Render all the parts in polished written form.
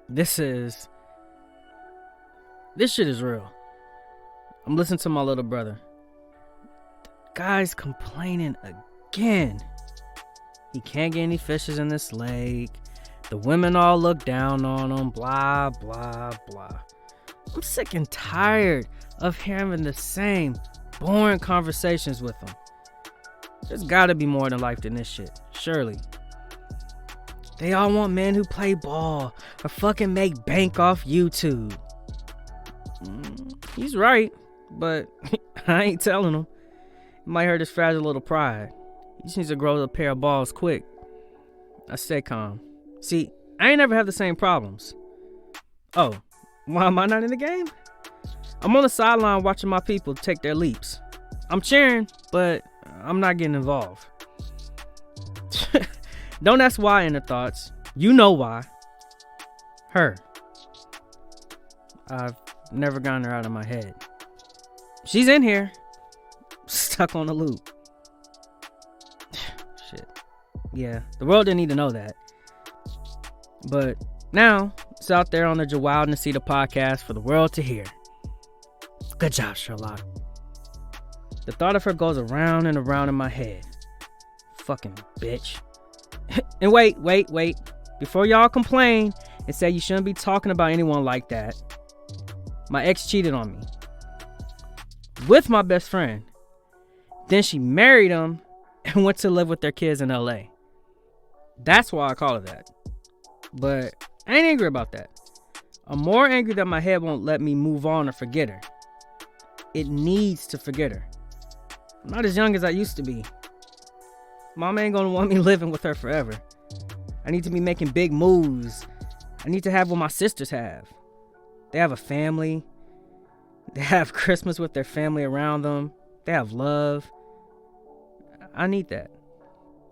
This shit is real. I'm listening to my little brother. The guy's complaining again. He can't get any fishes in this lake. The women all look down on him, blah, blah, blah. I'm sick and tired of having the same boring conversations with him. There's gotta be more than life than this shit, surely. They all want men who play ball or fucking make bank off YouTube. He's right, but I ain't telling him. He might hurt his fragile little pride. He just needs to grow a pair of balls quick. I stay calm. See, I ain't never have the same problems. Oh, why am I not in the game? I'm on the sideline watching my people take their leaps. I'm cheering, but I'm not getting involved. Don't ask why, inner thoughts. You know why. Her. I've never gotten her out of my head. She's in here. Stuck on the loop. Shit. Yeah, the world didn't need to know that. But now, it's out there on the Joao and Nsita podcast for the world to hear. Good job, Sherlock. The thought of her goes around and around in my head. Fucking bitch. And wait. Before y'all complain and say you shouldn't be talking about anyone like that, my ex cheated on me. With my best friend. Then she married him and went to live with their kids in LA. That's why I call her that. But I ain't angry about that. I'm more angry that my head won't let me move on or forget her. It needs to forget her. I'm not as young as I used to be. Mom ain't gonna want me living with her forever. I need to be making big moves. I need to have what my sisters have. They have a family. They have Christmas with their family around them. They have love. I need that.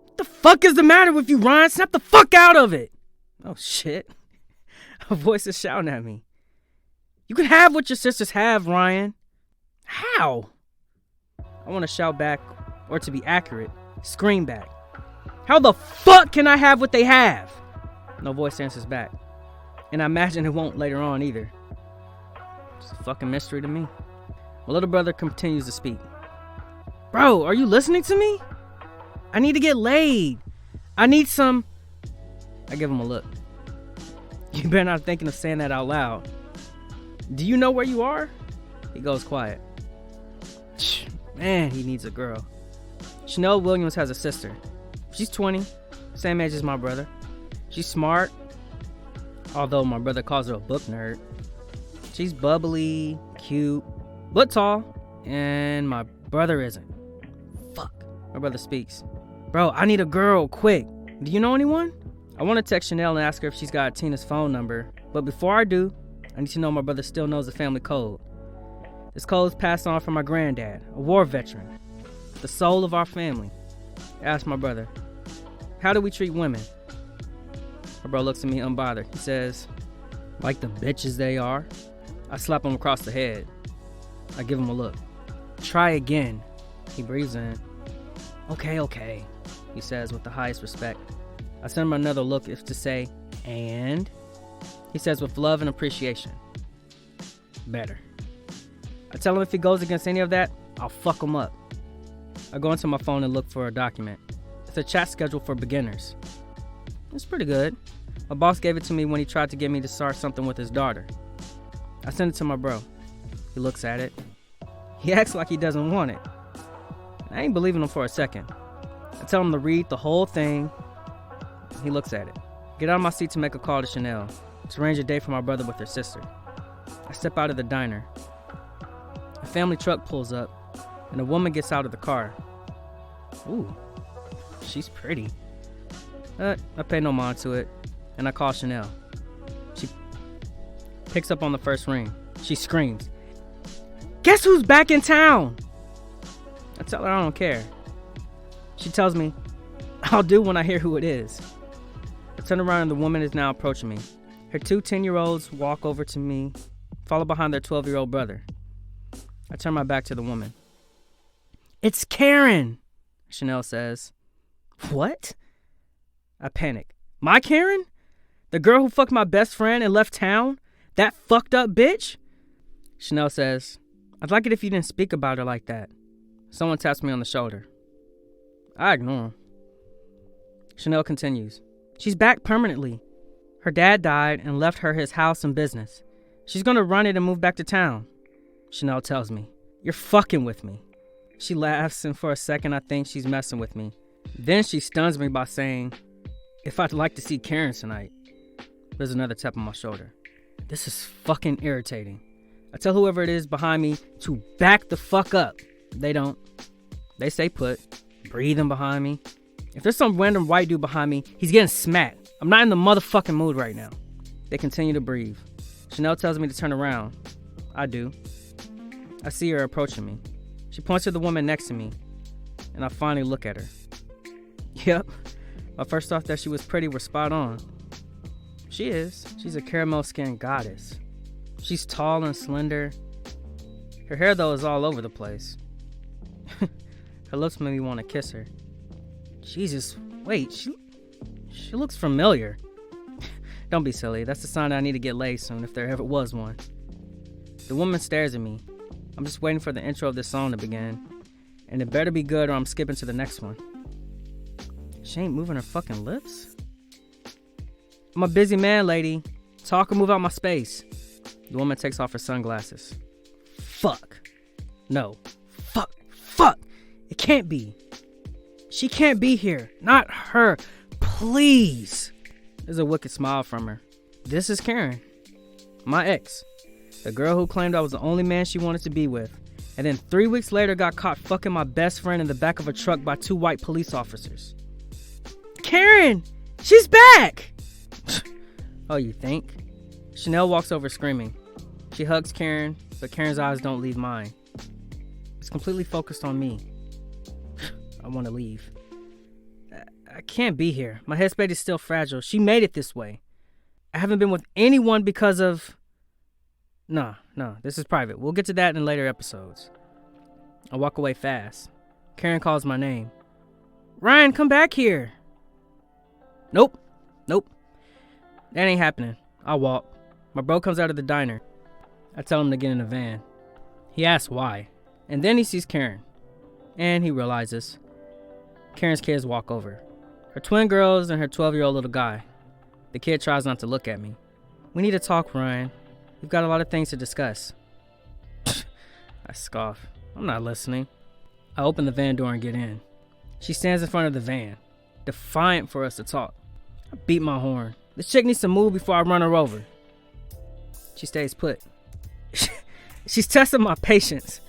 What the fuck is the matter with you, Ryan? Snap the fuck out of it. Oh shit. A voice is shouting at me. You can have what your sisters have, Ryan. How? I want to shout back, or to be accurate, scream back. How the fuck can I have what they have? No voice answers back. And I imagine it won't later on either. It's a fucking mystery to me. My little brother continues to speak. Bro, are you listening to me? I need to get laid. I need some... I give him a look. You better not thinking of saying that out loud. Do you know where you are? He goes quiet. Man, he needs a girl. Chanel Williams has a sister. She's 20, same age as my brother. She's smart, although my brother calls her a book nerd. She's bubbly, cute, but tall, and my brother isn't. Fuck. My brother speaks. Bro, I need a girl, quick. Do you know anyone? I want to text Chanel and ask her if she's got Tina's phone number, but before I do, I need to know my brother still knows the family code. This code is passed on from my granddad, a war veteran, the soul of our family. I asked my brother, how do we treat women? My bro looks at me unbothered. He says, like the bitches they are. I slap him across the head. I give him a look. Try again. He breathes in. Okay, he says with the highest respect. I send him another look as to say, and? He says with love and appreciation. Better. I tell him if he goes against any of that, I'll fuck him up. I go into my phone and look for a document. It's a chat schedule for beginners. It's pretty good. My boss gave it to me when he tried to get me to start something with his daughter. I send it to my bro. He looks at it. He acts like he doesn't want it. I ain't believing him for a second. I tell him to read the whole thing. He looks at it. Get out of my seat to make a call to Chanel to arrange a date for my brother with her sister. I step out of the diner. A family truck pulls up, and a woman gets out of the car. Ooh, she's pretty. I pay no mind to it, and I call Chanel. She picks up on the first ring. She screams, "Guess who's back in town?" I tell her I don't care. She tells me, "I'll do when I hear who it is." I turn around and the woman is now approaching me. Her two 10-year-olds walk over to me, follow behind their 12-year-old brother. I turn my back to the woman. "It's Karen," Chanel says. "What?" I panic. "My Karen? The girl who fucked my best friend and left town? That fucked up bitch? Chanel says, I'd like it if you didn't speak about her like that. Someone taps me on the shoulder. I ignore him. Chanel continues. She's back permanently. Her dad died and left her his house and business. She's gonna run it and move back to town. Chanel tells me, you're fucking with me. She laughs, and for a second I think she's messing with me. Then she stuns me by saying, if I'd like to see Karen tonight. There's another tap on my shoulder. This is fucking irritating. I tell whoever it is behind me to back the fuck up. They don't. They stay put, breathing behind me. If there's some random white dude behind me, he's getting smacked. I'm not in the motherfucking mood right now. They continue to breathe. Chanel tells me to turn around. I do. I see her approaching me. She points to the woman next to me, and I finally look at her. Yep, my first thought that she was pretty was spot on. She is. She's a caramel-skinned goddess. She's tall and slender. Her hair, though, is all over the place. Her lips made me want to kiss her. Jesus, wait, she looks familiar. Don't be silly. That's the sign that I need to get laid soon, if there ever was one. The woman stares at me. I'm just waiting for the intro of this song to begin. And it better be good or I'm skipping to the next one. She ain't moving her fucking lips? I'm a busy man, lady. Talk or move out my space. The woman takes off her sunglasses. Fuck. No. Fuck. It can't be. She can't be here. Not her. Please. There's a wicked smile from her. This is Karen. My ex. The girl who claimed I was the only man she wanted to be with. And then 3 weeks later got caught fucking my best friend in the back of a truck by 2 white police officers. Karen! She's back! Oh, you think? Chanel walks over screaming. She hugs Karen, but Karen's eyes don't leave mine. It's completely focused on me. I want to leave. I can't be here. My headspace is still fragile. She made it this way. I haven't been with anyone because of... No, this is private. We'll get to that in later episodes. I walk away fast. Karen calls my name. Ryan, come back here. Nope. That ain't happening. I walk. My bro comes out of the diner. I tell him to get in the van. He asks why. And then he sees Karen. And he realizes. Karen's kids walk over. Her twin girls and her 12-year-old little guy. The kid tries not to look at me. We need to talk, Ryan. We've got a lot of things to discuss. I scoff. I'm not listening. I open the van door and get in. She stands in front of the van, defiant for us to talk. I beat my horn. This chick needs to move before I run her over. She stays put. She's testing my patience.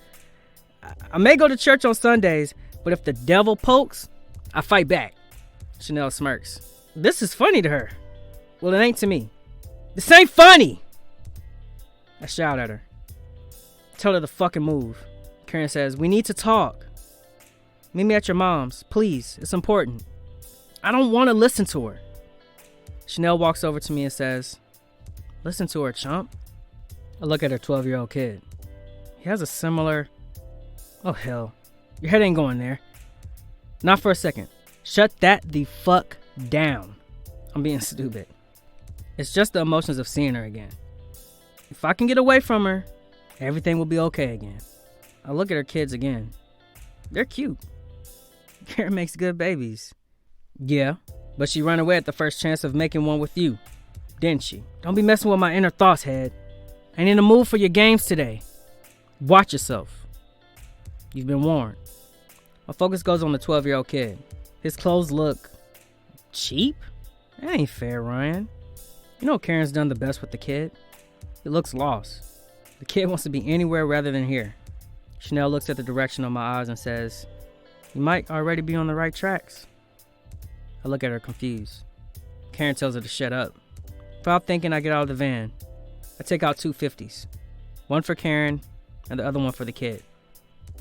I may go to church on Sundays, but if the devil pokes, I fight back. Chanel smirks. This is funny to her. Well, it ain't to me. This ain't funny! I shout at her. Tell her to fucking move. Karen says, we need to talk. Meet me at your mom's, please. It's important. I don't want to listen to her. Chanel walks over to me and says, listen to her, chump. I look at her 12-year-old kid. He has a similar... Oh, hell. Your head ain't going there. Not for a second. Shut that the fuck down. I'm being stupid. It's just the emotions of seeing her again. If I can get away from her, everything will be okay again. I look at her kids again. They're cute. Karen makes good babies. Yeah, but she ran away at the first chance of making one with you, didn't she? Don't be messing with my inner thoughts, head. I ain't in the mood for your games today. Watch yourself. You've been warned. My focus goes on the 12-year-old kid. His clothes look... cheap? That ain't fair, Ryan. You know Karen's done the best with the kid. He looks lost. The kid wants to be anywhere rather than here. Chanel looks at the direction of my eyes and says, you might already be on the right tracks. I look at her confused. Karen tells her to shut up. Without thinking, I get out of the van. I take out 2 50s. One for Karen and the other one for the kid.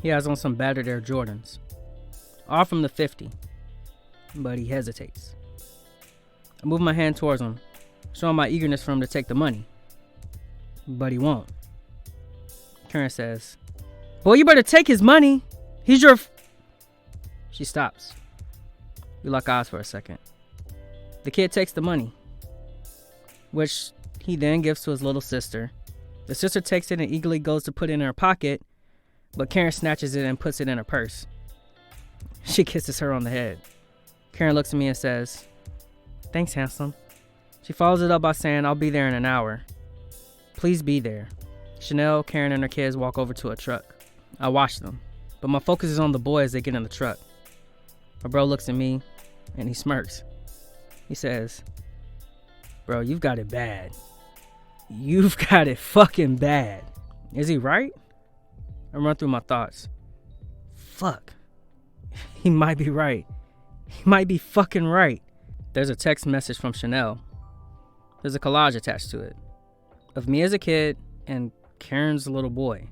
He has on some battered Air Jordans. I offer him the 50, but he hesitates. I move my hand towards him, showing my eagerness for him to take the money. But he won't. Karen says, boy, you better take his money. He's your... She stops. We lock eyes for a second. The kid takes the money. which he then gives to his little sister. The sister takes it and eagerly goes to put it in her pocket, but Karen snatches it and puts it in her purse. She kisses her on the head. Karen looks at me and says, "Thanks, handsome." She follows it up by saying, "I'll be there in an hour. Please be there." Chanel, Karen, and her kids walk over to a truck. I watch them, but my focus is on the boy as they get in the truck. My bro looks at me, and he smirks. He says, "Bro, you've got it bad. You've got it fucking bad." Is he right? I run through my thoughts. Fuck. He might be right. He might be fucking right. There's a text message from Chanel. There's a collage attached to it of me as a kid and Karen's little boy.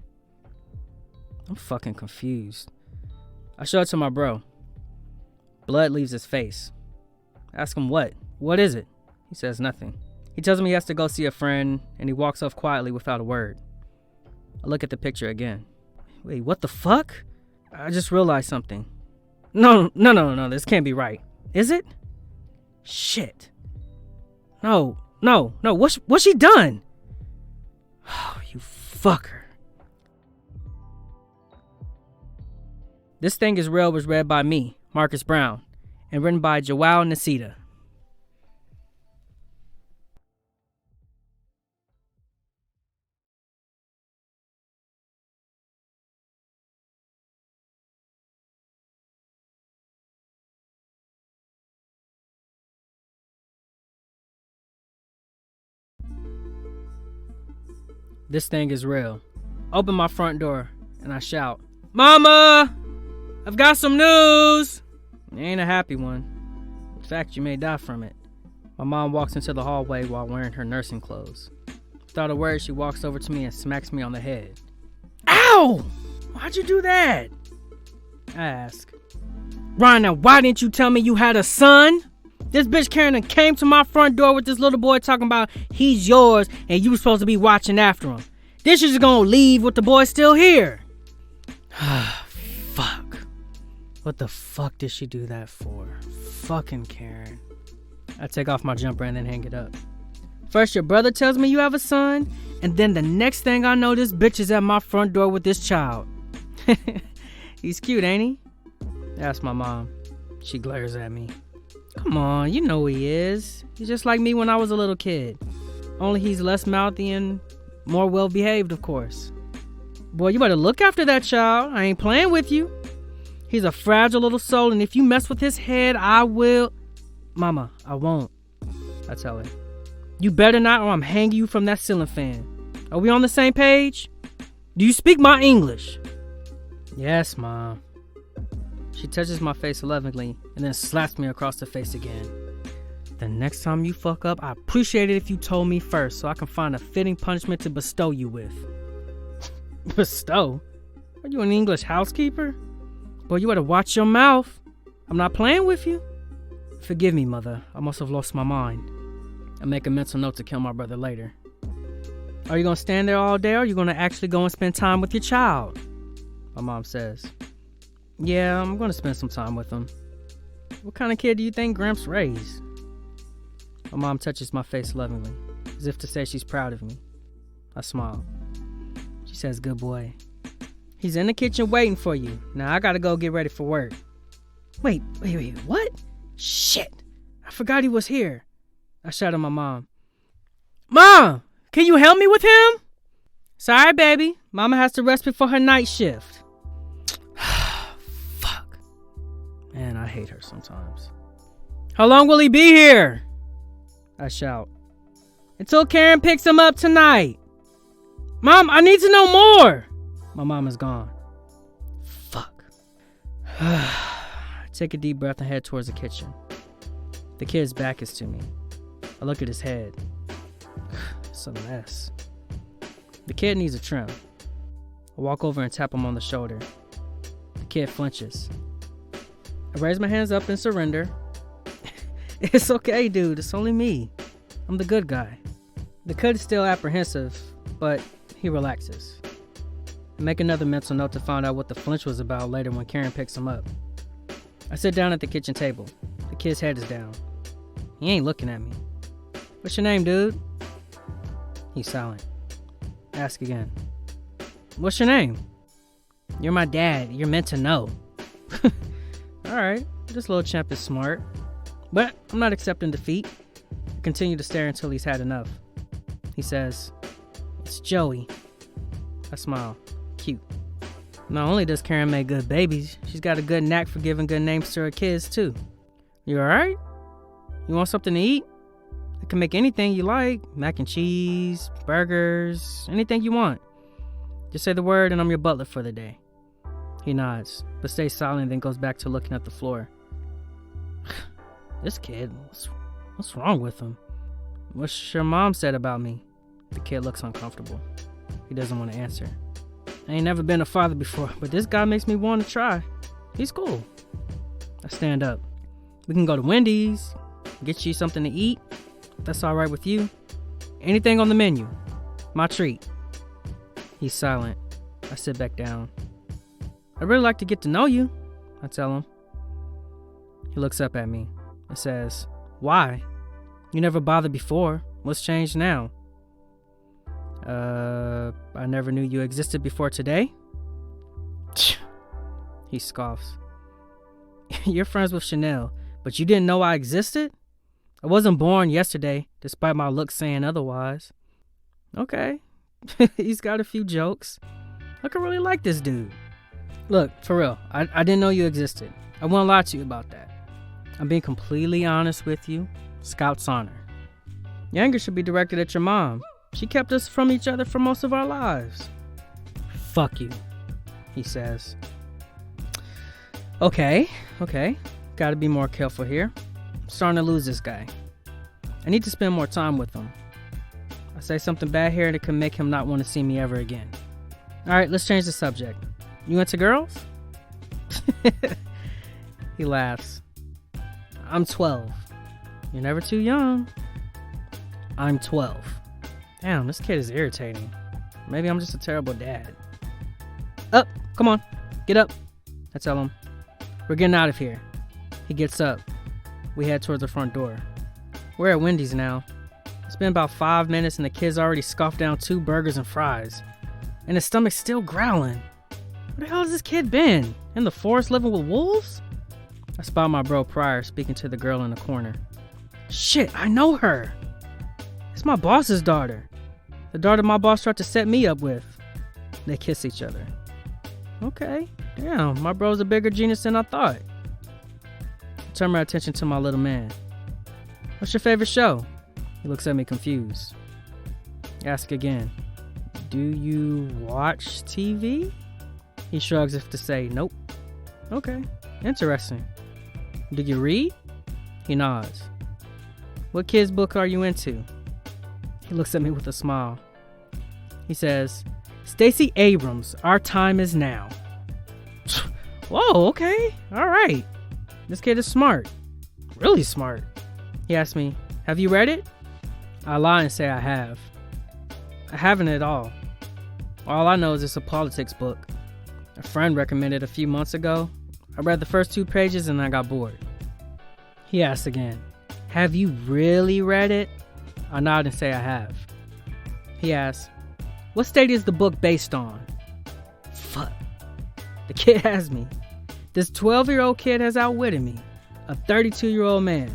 I'm fucking confused. I show it to my bro. Blood leaves his face. I ask him what? What is it? He says nothing. He tells me he has to go see a friend, and he walks off quietly without a word. I look at the picture again. Wait, what the fuck? I just realized something. No, this can't be right. Is it? Shit. No, what's she done? Oh, you fucker. This Thing Is Real was read by me, Marcus Brown, and written by Joao and Nsita. This thing is real. Open my front door and I shout, "Mama! I've got some news!" It ain't a happy one. In fact, you may die from it. My mom walks into the hallway while wearing her nursing clothes. Without a word, she walks over to me and smacks me on the head. "Ow! Why'd you do that?" I ask. "Rhonda, why didn't you tell me you had a son? This bitch Karen came to my front door with this little boy talking about he's yours and you were supposed to be watching after him. Then she's just gonna leave with the boy still here." Fuck. What the fuck did she do that for? Fucking Karen. I take off my jumper and then hang it up. First your brother tells me you have a son, and then the next thing I know this bitch is at my front door with this child. He's cute, ain't he? Ask my mom. She glares at me. Come on, you know he is. He's just like me when I was a little kid. Only he's less mouthy and more well behaved, of course. Boy, you better look after that child. I ain't playing with you. He's a fragile little soul, and if you mess with his head, I will. Mama, I won't. I tell her. You better not, or I'm hanging you from that ceiling fan. Are we on the same page? Do you speak my English? Yes, Mom. She touches my face lovingly and then slaps me across the face again. The next time you fuck up, I appreciate it if you told me first so I can find a fitting punishment to bestow you with. Bestow? Are you an English housekeeper? Boy, you better watch your mouth. I'm not playing with you. Forgive me, Mother. I must have lost my mind. I make a mental note to kill my brother later. Are you going to stand there all day, or are you going to actually go and spend time with your child? My mom says. Yeah, I'm going to spend some time with him. What kind of kid do you think Gramps raised? My mom touches my face lovingly, as if to say she's proud of me. I smile. She says, good boy. He's in the kitchen waiting for you. Now I gotta go get ready for work. Wait, what? Shit! I forgot he was here. I shout at my mom. Mom! Can you help me with him? Sorry, baby. Mama has to rest before her night shift. Fuck. Man, I hate her sometimes. How long will he be here? I shout. Until Karen picks him up tonight. Mom, I need to know more. My mom is gone. Fuck. I take a deep breath and head towards the kitchen. The kid's back is to me. I look at his head. It's a mess. The kid needs a trim. I walk over and tap him on the shoulder. The kid flinches. I raise my hands up in surrender. It's okay, dude. It's only me. I'm the good guy. The kid is still apprehensive, but he relaxes. I make another mental note to find out what the flinch was about later when Karen picks him up. I sit down at the kitchen table. The kid's head is down. He ain't looking at me. What's your name, dude? He's silent. Ask again. What's your name? You're my dad. You're meant to know. Alright, this little chimp is smart. But I'm not accepting defeat. I continue to stare until he's had enough. He says, it's Joey. I smile. Cute. Not only does Karen make good babies, she's got a good knack for giving good names to her kids, too. You alright? You want something to eat? I can make anything you like. Mac and cheese, burgers, anything you want. Just say the word and I'm your butler for the day. He nods, but stays silent and then goes back to looking at the floor. This kid, what's wrong with him? What's your mom said about me? The kid looks uncomfortable. He doesn't want to answer. I ain't never been a father before, but this guy makes me want to try. He's cool. I stand up. We can go to Wendy's, get you something to eat. That's all right with you. Anything on the menu. My treat. He's silent. I sit back down. I'd really like to get to know you, I tell him. He looks up at me and says, why? You never bothered before. What's changed now? I never knew you existed before today. He scoffs. You're friends with Chanel, but you didn't know I existed? I wasn't born yesterday, despite my looks saying otherwise. Okay. He's got a few jokes. I could really like this dude. Look, for real, I didn't know you existed. I won't lie to you about that. I'm being completely honest with you. Scout's honor. Your anger should be directed at your mom. She kept us from each other for most of our lives. Fuck you, he says. Okay. Gotta be more careful here. I'm starting to lose this guy. I need to spend more time with him. I say something bad here and it can make him not want to see me ever again. Alright, let's change the subject. You into girls? He laughs. I'm 12. You're never too young. I'm 12. Damn, this kid is irritating. Maybe I'm just a terrible dad. Up, come on, get up. I tell him. We're getting out of here. He gets up. We head towards the front door. We're at Wendy's now. It's been about 5 minutes and the kid's already scoffed down 2 burgers and fries. And his stomach's still growling. Where the hell has this kid been? In the forest living with wolves? I spot my bro Pryor speaking to the girl in the corner. Shit, I know her. It's my boss's daughter. The daughter my boss tried to set me up with. They kiss each other. Okay, damn, my bro's a bigger genius than I thought. I turn my attention to my little man. What's your favorite show? He looks at me confused. Ask again. Do you watch TV? He shrugs as if to say, nope. Okay, interesting. Do you read? He nods. What kids' book are you into? He looks at me with a smile. He says, Stacey Abrams, Our Time Is Now. Whoa, okay, all right. This kid is smart. Really smart. He asks me, have you read it? I lie and say I have. I haven't at all. All I know is it's a politics book. A friend recommended it a few months ago. I read the first 2 pages and I got bored. He asks again, have you really read it? I nod and say I have. He asks, what state is the book based on? Fuck. The kid has me. This 12-year-old kid has outwitted me. A 32-year-old man.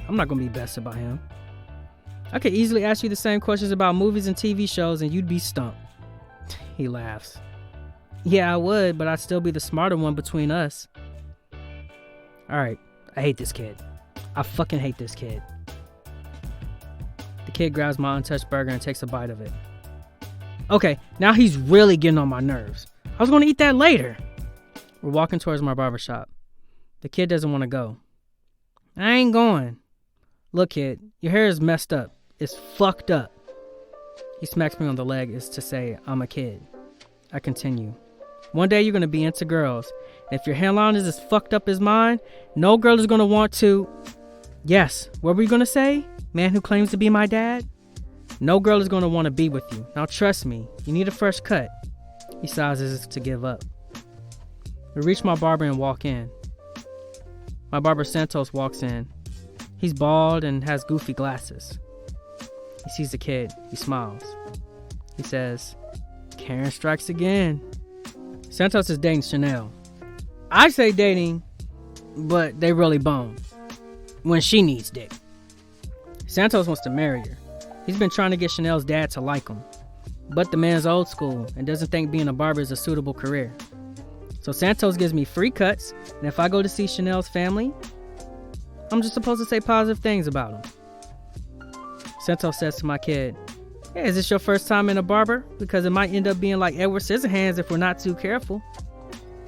I'm not gonna be best about him. I could easily ask you the same questions about movies and TV shows and you'd be stumped. He laughs. Yeah, I would, but I'd still be the smarter one between us. Alright, I hate this kid. I fucking hate this kid. The kid grabs my untouched burger and takes a bite of it. Okay, now he's really getting on my nerves. I was gonna eat that later. We're walking towards my barbershop. The kid doesn't want to go. I ain't going. Look, kid, your hair is messed up. It's fucked up. He smacks me on the leg as to say I'm a kid. I continue. One day you're going to be into girls. And if your hairline is as fucked up as mine, no girl is going to want to... Yes, what were you going to say? Man who claims to be my dad? No girl is going to want to be with you. Now trust me, you need a fresh cut. He sighs as if to give up. We reach my barber and walk in. My barber Santos walks in. He's bald and has goofy glasses. He sees the kid. He smiles. He says, Karen strikes again. Santos is dating Chanel. I say dating, but they really bone when she needs dick. Santos wants to marry her. He's been trying to get Chanel's dad to like him, but the man's old school and doesn't think being a barber is a suitable career. So Santos gives me free cuts, and if I go to see Chanel's family, I'm just supposed to say positive things about him. Santos says to my kid, hey, is this your first time in a barber? Because it might end up being like Edward Scissorhands if we're not too careful.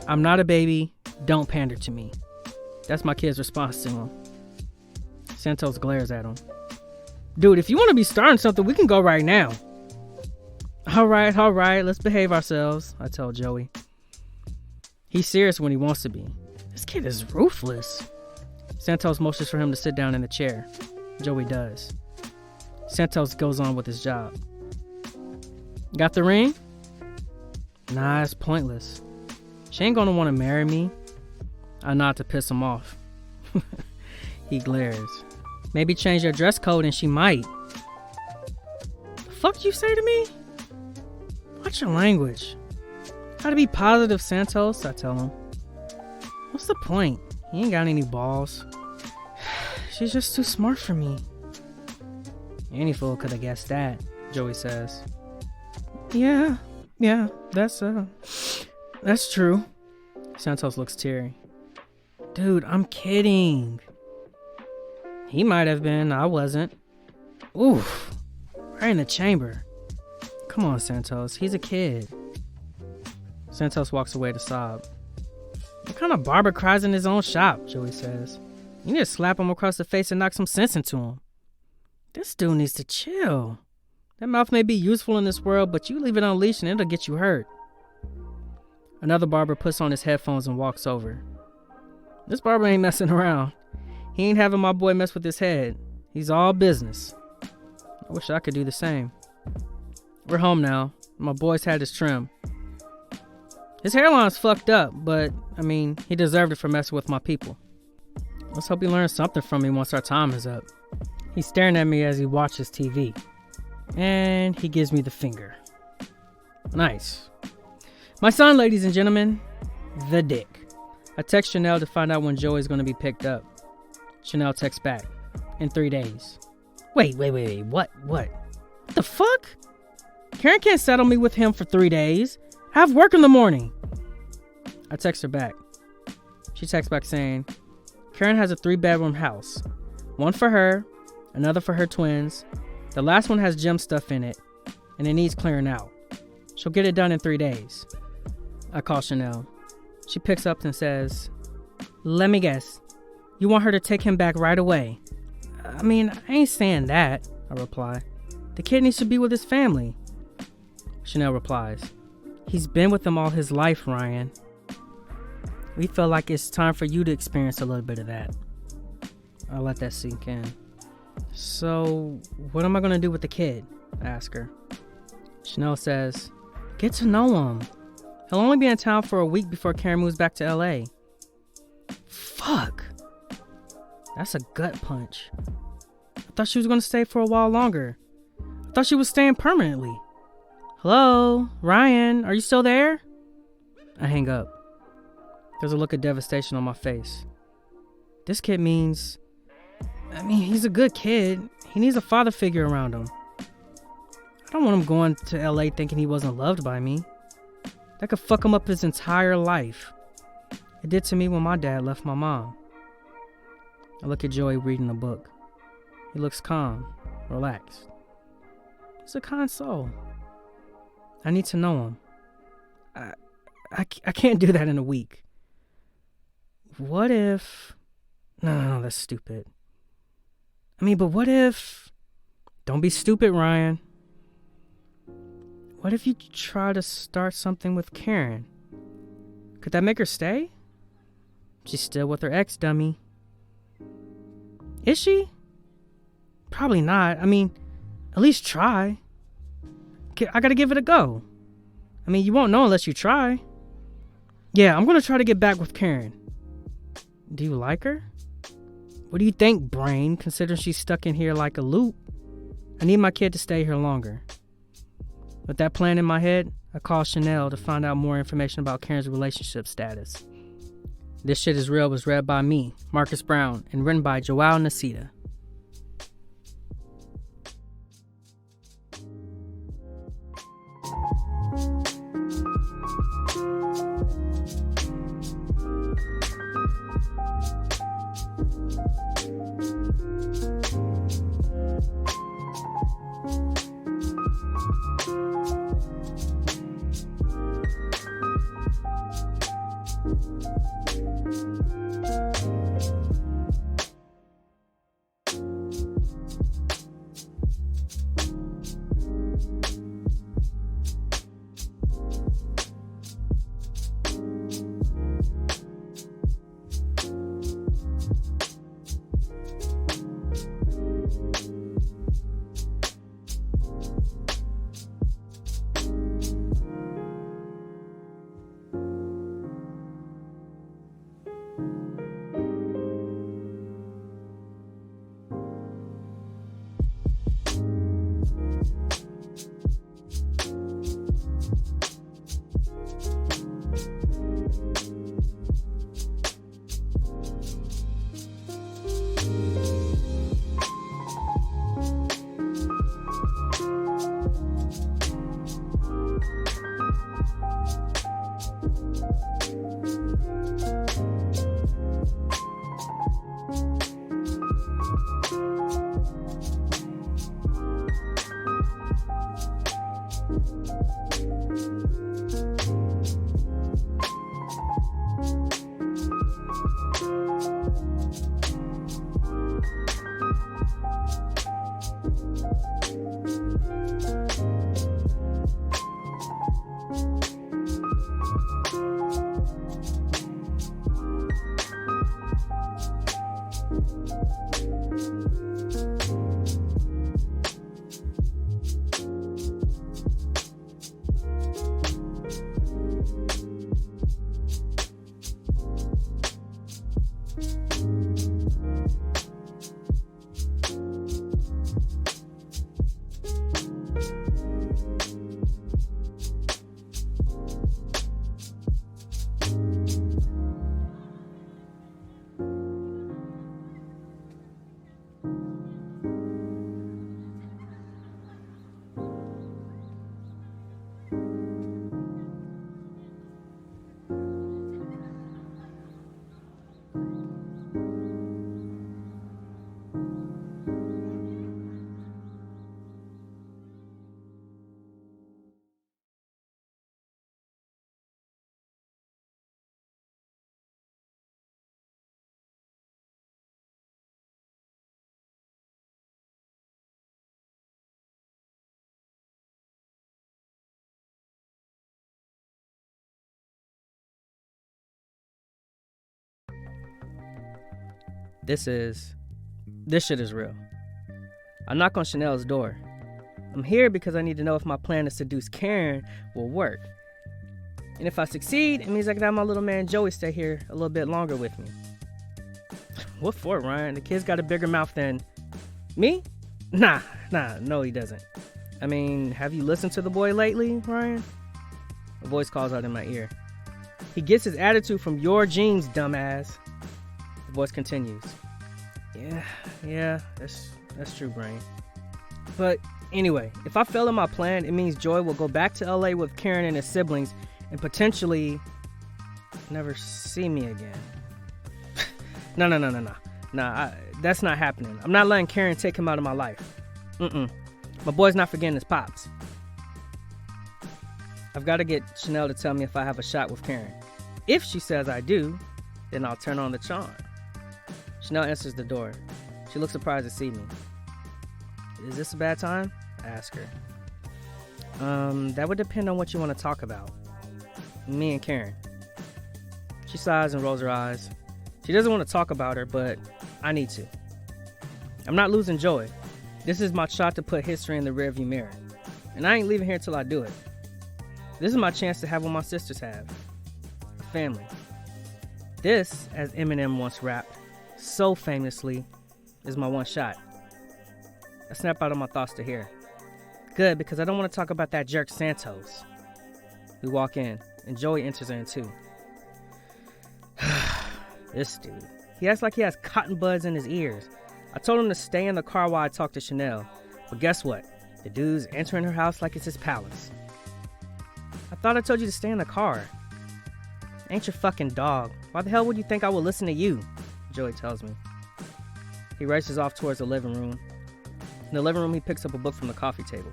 I'm not a baby. Don't pander to me. That's my kid's response to him. Santos glares at him. Dude, if you want to be starting something, we can go right now. All right, let's behave ourselves, I tell Joey. He's serious when he wants to be. This kid is ruthless. Santos motions for him to sit down in the chair. Joey does. Santos goes on with his job. Got the ring? Nah, it's pointless. She ain't gonna want to marry me. I nod to piss him off. He glares. Maybe change your dress code and she might. The fuck did you say to me? Watch your language. Gotta be positive, Santos, I tell him. What's the point? He ain't got any balls. She's just too smart for me. Any fool could have guessed that, Joey says. Yeah, that's true. Santos looks teary. Dude, I'm kidding. He might have been, I wasn't. Oof, right in the chamber. Come on, Santos, he's a kid. Santos walks away to sob. What kind of barber cries in his own shop, Joey says. You need to slap him across the face and knock some sense into him. This dude needs to chill. That mouth may be useful in this world, but you leave it unleashed and it'll get you hurt. Another barber puts on his headphones and walks over. This barber ain't messing around. He ain't having my boy mess with his head. He's all business. I wish I could do the same. We're home now. My boy's had his trim. His hairline's fucked up, but, he deserved it for messing with my people. Let's hope he learns something from me once our time is up. He's staring at me as he watches TV. And he gives me the finger. Nice. My son, ladies and gentlemen, the dick. I text Chanel to find out when Joey's going to be picked up. Chanel texts back. In 3 days. Wait. What? What the fuck? Karen can't settle me with him for 3 days. I have work in the morning. I text her back. She texts back saying, Karen has a 3-bedroom house. One for her, another for her twins. The last one has gym stuff in it, and it needs clearing out. She'll get it done in 3 days. I call Chanel. She picks up and says, let me guess. You want her to take him back right away? I ain't saying that, I reply. The kid needs to be with his family. Chanel replies, he's been with them all his life, Ryan. We feel like it's time for you to experience a little bit of that. I'll let that sink in. So, what am I going to do with the kid? I ask her. Chanel says, get to know him. He'll only be in town for a week before Karen moves back to LA. Fuck. That's a gut punch. I thought she was going to stay for a while longer. I thought she was staying permanently. Hello, Ryan, are you still there? I hang up. There's a look of devastation on my face. This kid means... he's a good kid. He needs a father figure around him. I don't want him going to LA thinking he wasn't loved by me. That could fuck him up his entire life. It did to me when my dad left my mom. I look at Joey reading a book. He looks calm, relaxed. He's a kind soul. I need to know him. I can't do that in a week. What if... No, that's stupid. But what if... Don't be stupid, Ryan. What if you try to start something with Karen? Could that make her stay? She's still with her ex, dummy. Is she? Probably not. At least try. I gotta give it a go. You won't know unless you try. Yeah, I'm gonna try to get back with Karen. Do you like her? What do you think, brain, considering she's stuck in here like a loop? I need my kid to stay here longer. With that plan in my head, I called Chanel to find out more information about Karen's relationship status. This Shit Is Real was read by me, Marcus Brown, and written by Joao and Nsita. This shit is real. I knock on Chanel's door. I'm here because I need to know if my plan to seduce Karen will work. And if I succeed, it means I can have my little man Joey stay here a little bit longer with me. What for, Ryan? The kid's got a bigger mouth than me? Nah, no he doesn't. I mean, have you listened to the boy lately, Ryan? A voice calls out in my ear. He gets his attitude from your genes, dumbass. The voice continues. Yeah, that's true, brain. But anyway, if I fail in my plan, it means Joy will go back to LA with Karen and his siblings and potentially never see me again. No. Nah, that's not happening. I'm not letting Karen take him out of my life. My boy's not forgetting his pops. I've got to get Chanel to tell me if I have a shot with Karen. If she says I do, then I'll turn on the charm. Chanel answers the door. She looks surprised to see me. Is this a bad time? I ask her. That would depend on what you want to talk about. Me and Karen. She sighs and rolls her eyes. She doesn't want to talk about her, but I need to. I'm not losing Joy. This is my shot to put history in the rearview mirror. And I ain't leaving here till I do it. This is my chance to have what my sisters have. A family. This, as Eminem once rapped, so famously, is my one shot. I snap out of my thoughts to hear. Good, because I don't want to talk about that jerk Santos. We walk in, and Joey enters in too. This dude. He acts like he has cotton buds in his ears. I told him to stay in the car while I talk to Chanel. But guess what? The dude's entering her house like it's his palace. I thought I told you to stay in the car. Ain't your fucking dog. Why the hell would you think I would listen to you? Joey tells me. He races off towards the living room. In the living room, he picks up a book from the coffee table.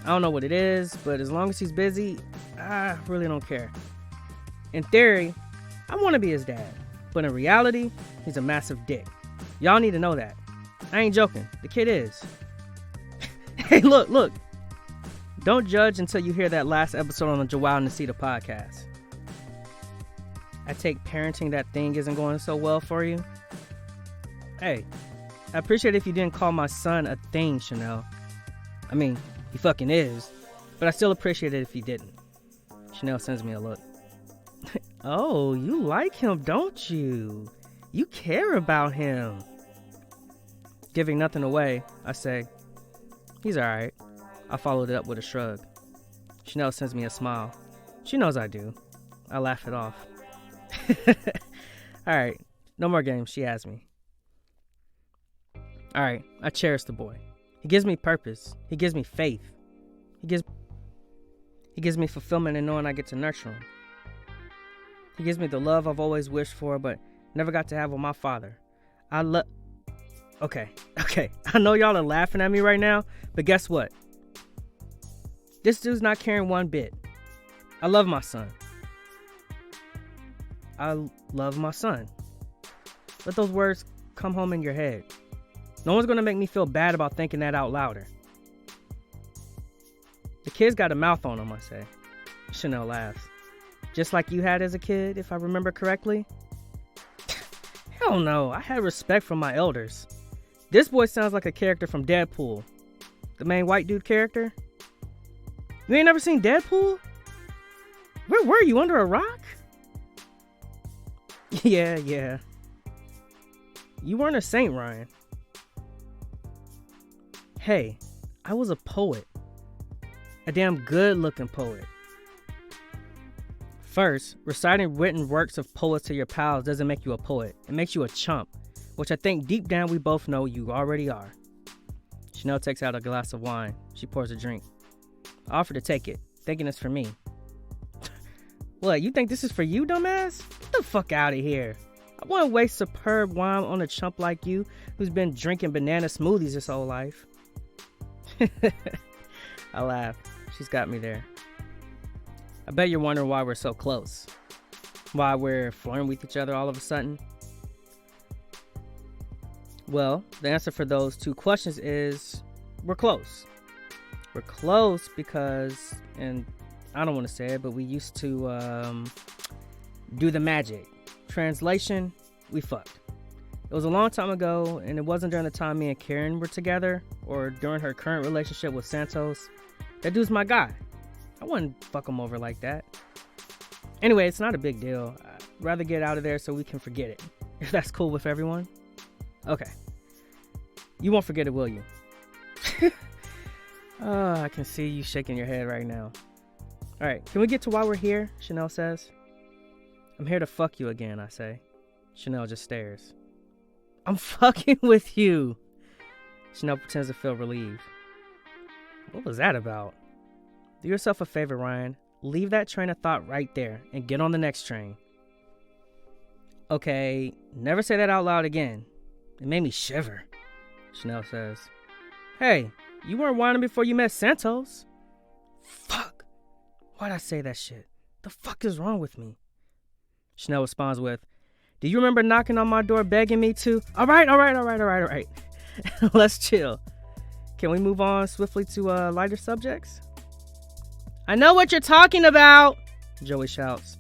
I don't know what it is, but as long as he's busy, I really don't care. In theory, I want to be his dad, but in reality, he's a massive dick. Y'all need to know that. I ain't joking. The kid is. Hey, look. Don't judge until you hear that last episode on the Joao and Nsita podcast. I take parenting that thing isn't going so well for you. Hey, I appreciate if you didn't call my son a thing, Chanel. I mean, he fucking is, but I still appreciate it if you didn't. Chanel sends me a look. Oh, you like him, don't you? You care about him. Giving nothing away, I say, he's alright. I followed it up with a shrug. Chanel sends me a smile. She knows I do. I laugh it off. Alright, no more games, she asks me. Alright, I cherish the boy. He gives me purpose. He gives me faith. He gives me fulfillment in knowing I get to nurture him. He gives me the love I've always wished for, but never got to have with my father. Okay. I know y'all are laughing at me right now, but guess what? This dude's not caring one bit. I love my son. Let those words come home in your head. No one's gonna make me feel bad about thinking that out louder. The kid's got a mouth on him, I say. Chanel laughs. Just like you had as a kid, if I remember correctly? Hell no, I had respect from my elders. This boy sounds like a character from Deadpool. The main white dude character. You ain't never seen Deadpool? Where were you, under a rock? Yeah. You weren't a saint, Ryan. Hey, I was a poet. A damn good-looking poet. First, reciting written works of poets to your pals doesn't make you a poet. It makes you a chump, which I think deep down we both know you already are. Chanel takes out a glass of wine. She pours a drink. I offer to take it, thinking it's for me. What, you think this is for you, dumbass? Get the fuck out of here. I wouldn't waste superb wine on a chump like you who's been drinking banana smoothies his whole life. I laugh. She's got me there. I bet you're wondering why we're so close. Why we're flirting with each other all of a sudden. Well, the answer for those two questions is we're close. We're close because, and I don't want to say it, but we used to do the magic. Translation, we fucked. It was a long time ago, and it wasn't during the time me and Karen were together or during her current relationship with Santos. That dude's my guy. I wouldn't fuck him over like that. Anyway, it's not a big deal. I'd rather get out of there so we can forget it. If that's cool with everyone. Okay. You won't forget it, will you? Oh, I can see you shaking your head right now. Alright, can we get to why we're here? Chanel says. I'm here to fuck you again, I say. Chanel just stares. I'm fucking with you. Chanel pretends to feel relieved. What was that about? Do yourself a favor, Ryan. Leave that train of thought right there and get on the next train. Okay, never say that out loud again. It made me shiver. Chanel says. Hey, you weren't whining before you met Santos. Fuck. Why'd I say that shit? The fuck is wrong with me? Chanel responds with, do you remember knocking on my door begging me to? All right. Let's chill. Can we move on swiftly to lighter subjects? I know what you're talking about, Joey shouts.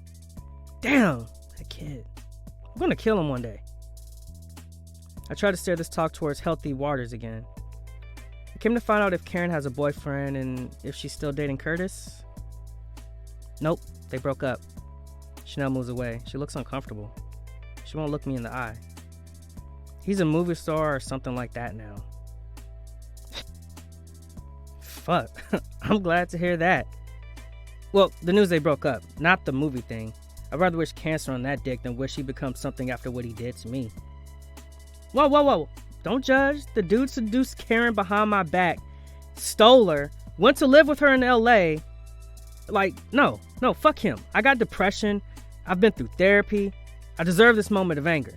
Damn, that kid. I'm gonna kill him one day. I try to steer this talk towards healthy waters again. I came to find out if Karen has a boyfriend and if she's still dating Curtis. Nope, they broke up. Chanel moves away. She looks uncomfortable. She won't look me in the eye. He's a movie star or something like that now. Fuck. I'm glad to hear that. Well, the news they broke up, not the movie thing. I'd rather wish cancer on that dick than wish he becomes something after what he did to me. Whoa. Don't judge. The dude seduced Karen behind my back, stole her, went to live with her in LA. Like, no, fuck him. I got depression. I've been through therapy. I deserve this moment of anger.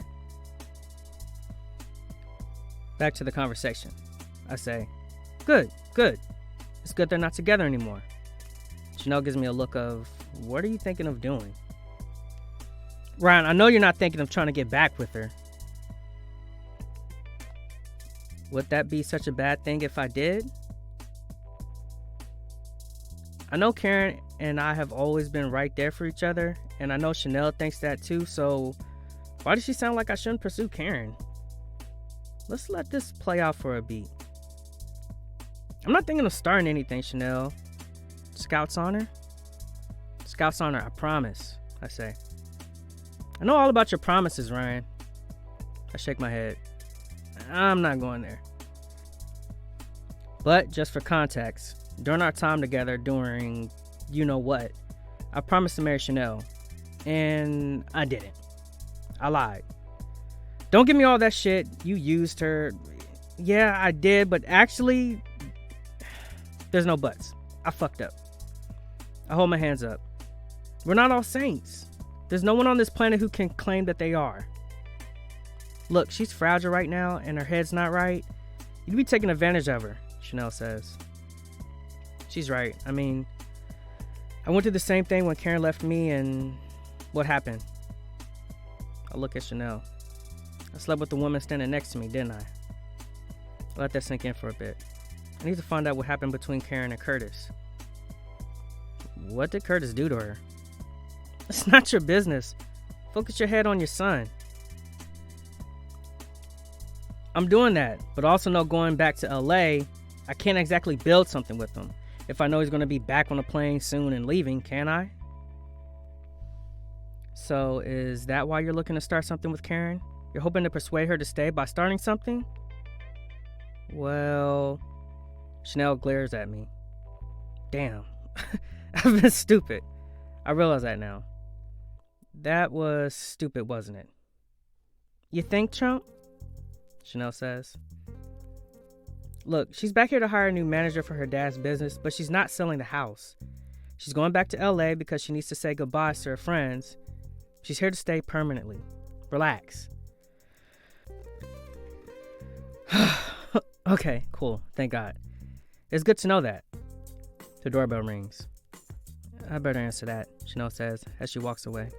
Back to the conversation. I say, good. It's good they're not together anymore. Chanel gives me a look of, what are you thinking of doing? Ryan, I know you're not thinking of trying to get back with her. Would that be such a bad thing if I did? I know Karen and I have always been right there for each other, and I know Chanel thinks that too, so why does she sound like I shouldn't pursue Karen? Let's let this play out for a beat. I'm not thinking of starting anything, Chanel. Scouts honor? Scouts honor, I promise, I say. I know all about your promises, Ryan. I shake my head. I'm not going there. But just for context, during our time together during you know what, I promised to marry Chanel. And I didn't. I lied. Don't give me all that shit. You used her. Yeah, I did, but actually, there's no buts. I fucked up. I hold my hands up. We're not all saints. There's no one on this planet who can claim that they are. Look, she's fragile right now and her head's not right. You'd be taking advantage of her, Chanel says. She's right. I mean, I went through the same thing when Karen left me, and what happened? I look at Chanel. I slept with the woman standing next to me, didn't I? I let that sink in for a bit. I need to find out what happened between Karen and Curtis. What did Curtis do to her? It's not your business. Focus your head on your son. I'm doing that, but also know going back to LA, I can't exactly build something with him. If I know he's going to be back on a plane soon and leaving, can I? So is that why you're looking to start something with Karen? You're hoping to persuade her to stay by starting something? Well, Chanel glares at me. Damn, I've been stupid. I realize that now. That was stupid, wasn't it? You think, chump? Chanel says. Look, she's back here to hire a new manager for her dad's business, but she's not selling the house. She's going back to LA because she needs to say goodbye to her friends. She's here to stay permanently. Relax. Okay, cool. Thank God. It's good to know that. The doorbell rings. I better answer that, Chanel says as she walks away.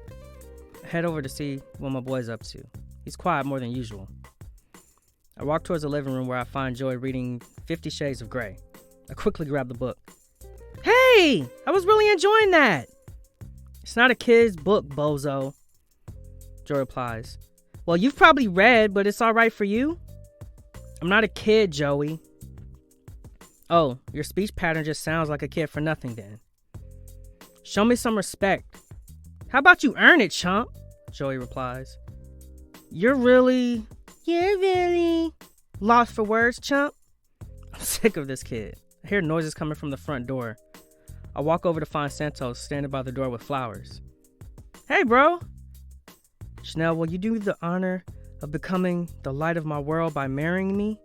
I head over to see what my boy's up to. He's quiet more than usual. I walk towards the living room where I find Joy reading 50 Shades of Grey. I quickly grab the book. Hey! I was really enjoying that! It's not a kid's book, bozo. Joy replies. Well, you've probably read, but it's alright for you? I'm not a kid, Joey. Oh, your speech pattern just sounds like a kid for nothing then. Show me some respect. How about you earn it, chump? Joey replies. You're really lost for words, chump? I'm sick of this kid. I hear noises coming from the front door. I walk over to find Santos standing by the door with flowers. Hey, bro. Chanel, will you do the honor of becoming the light of my world by marrying me?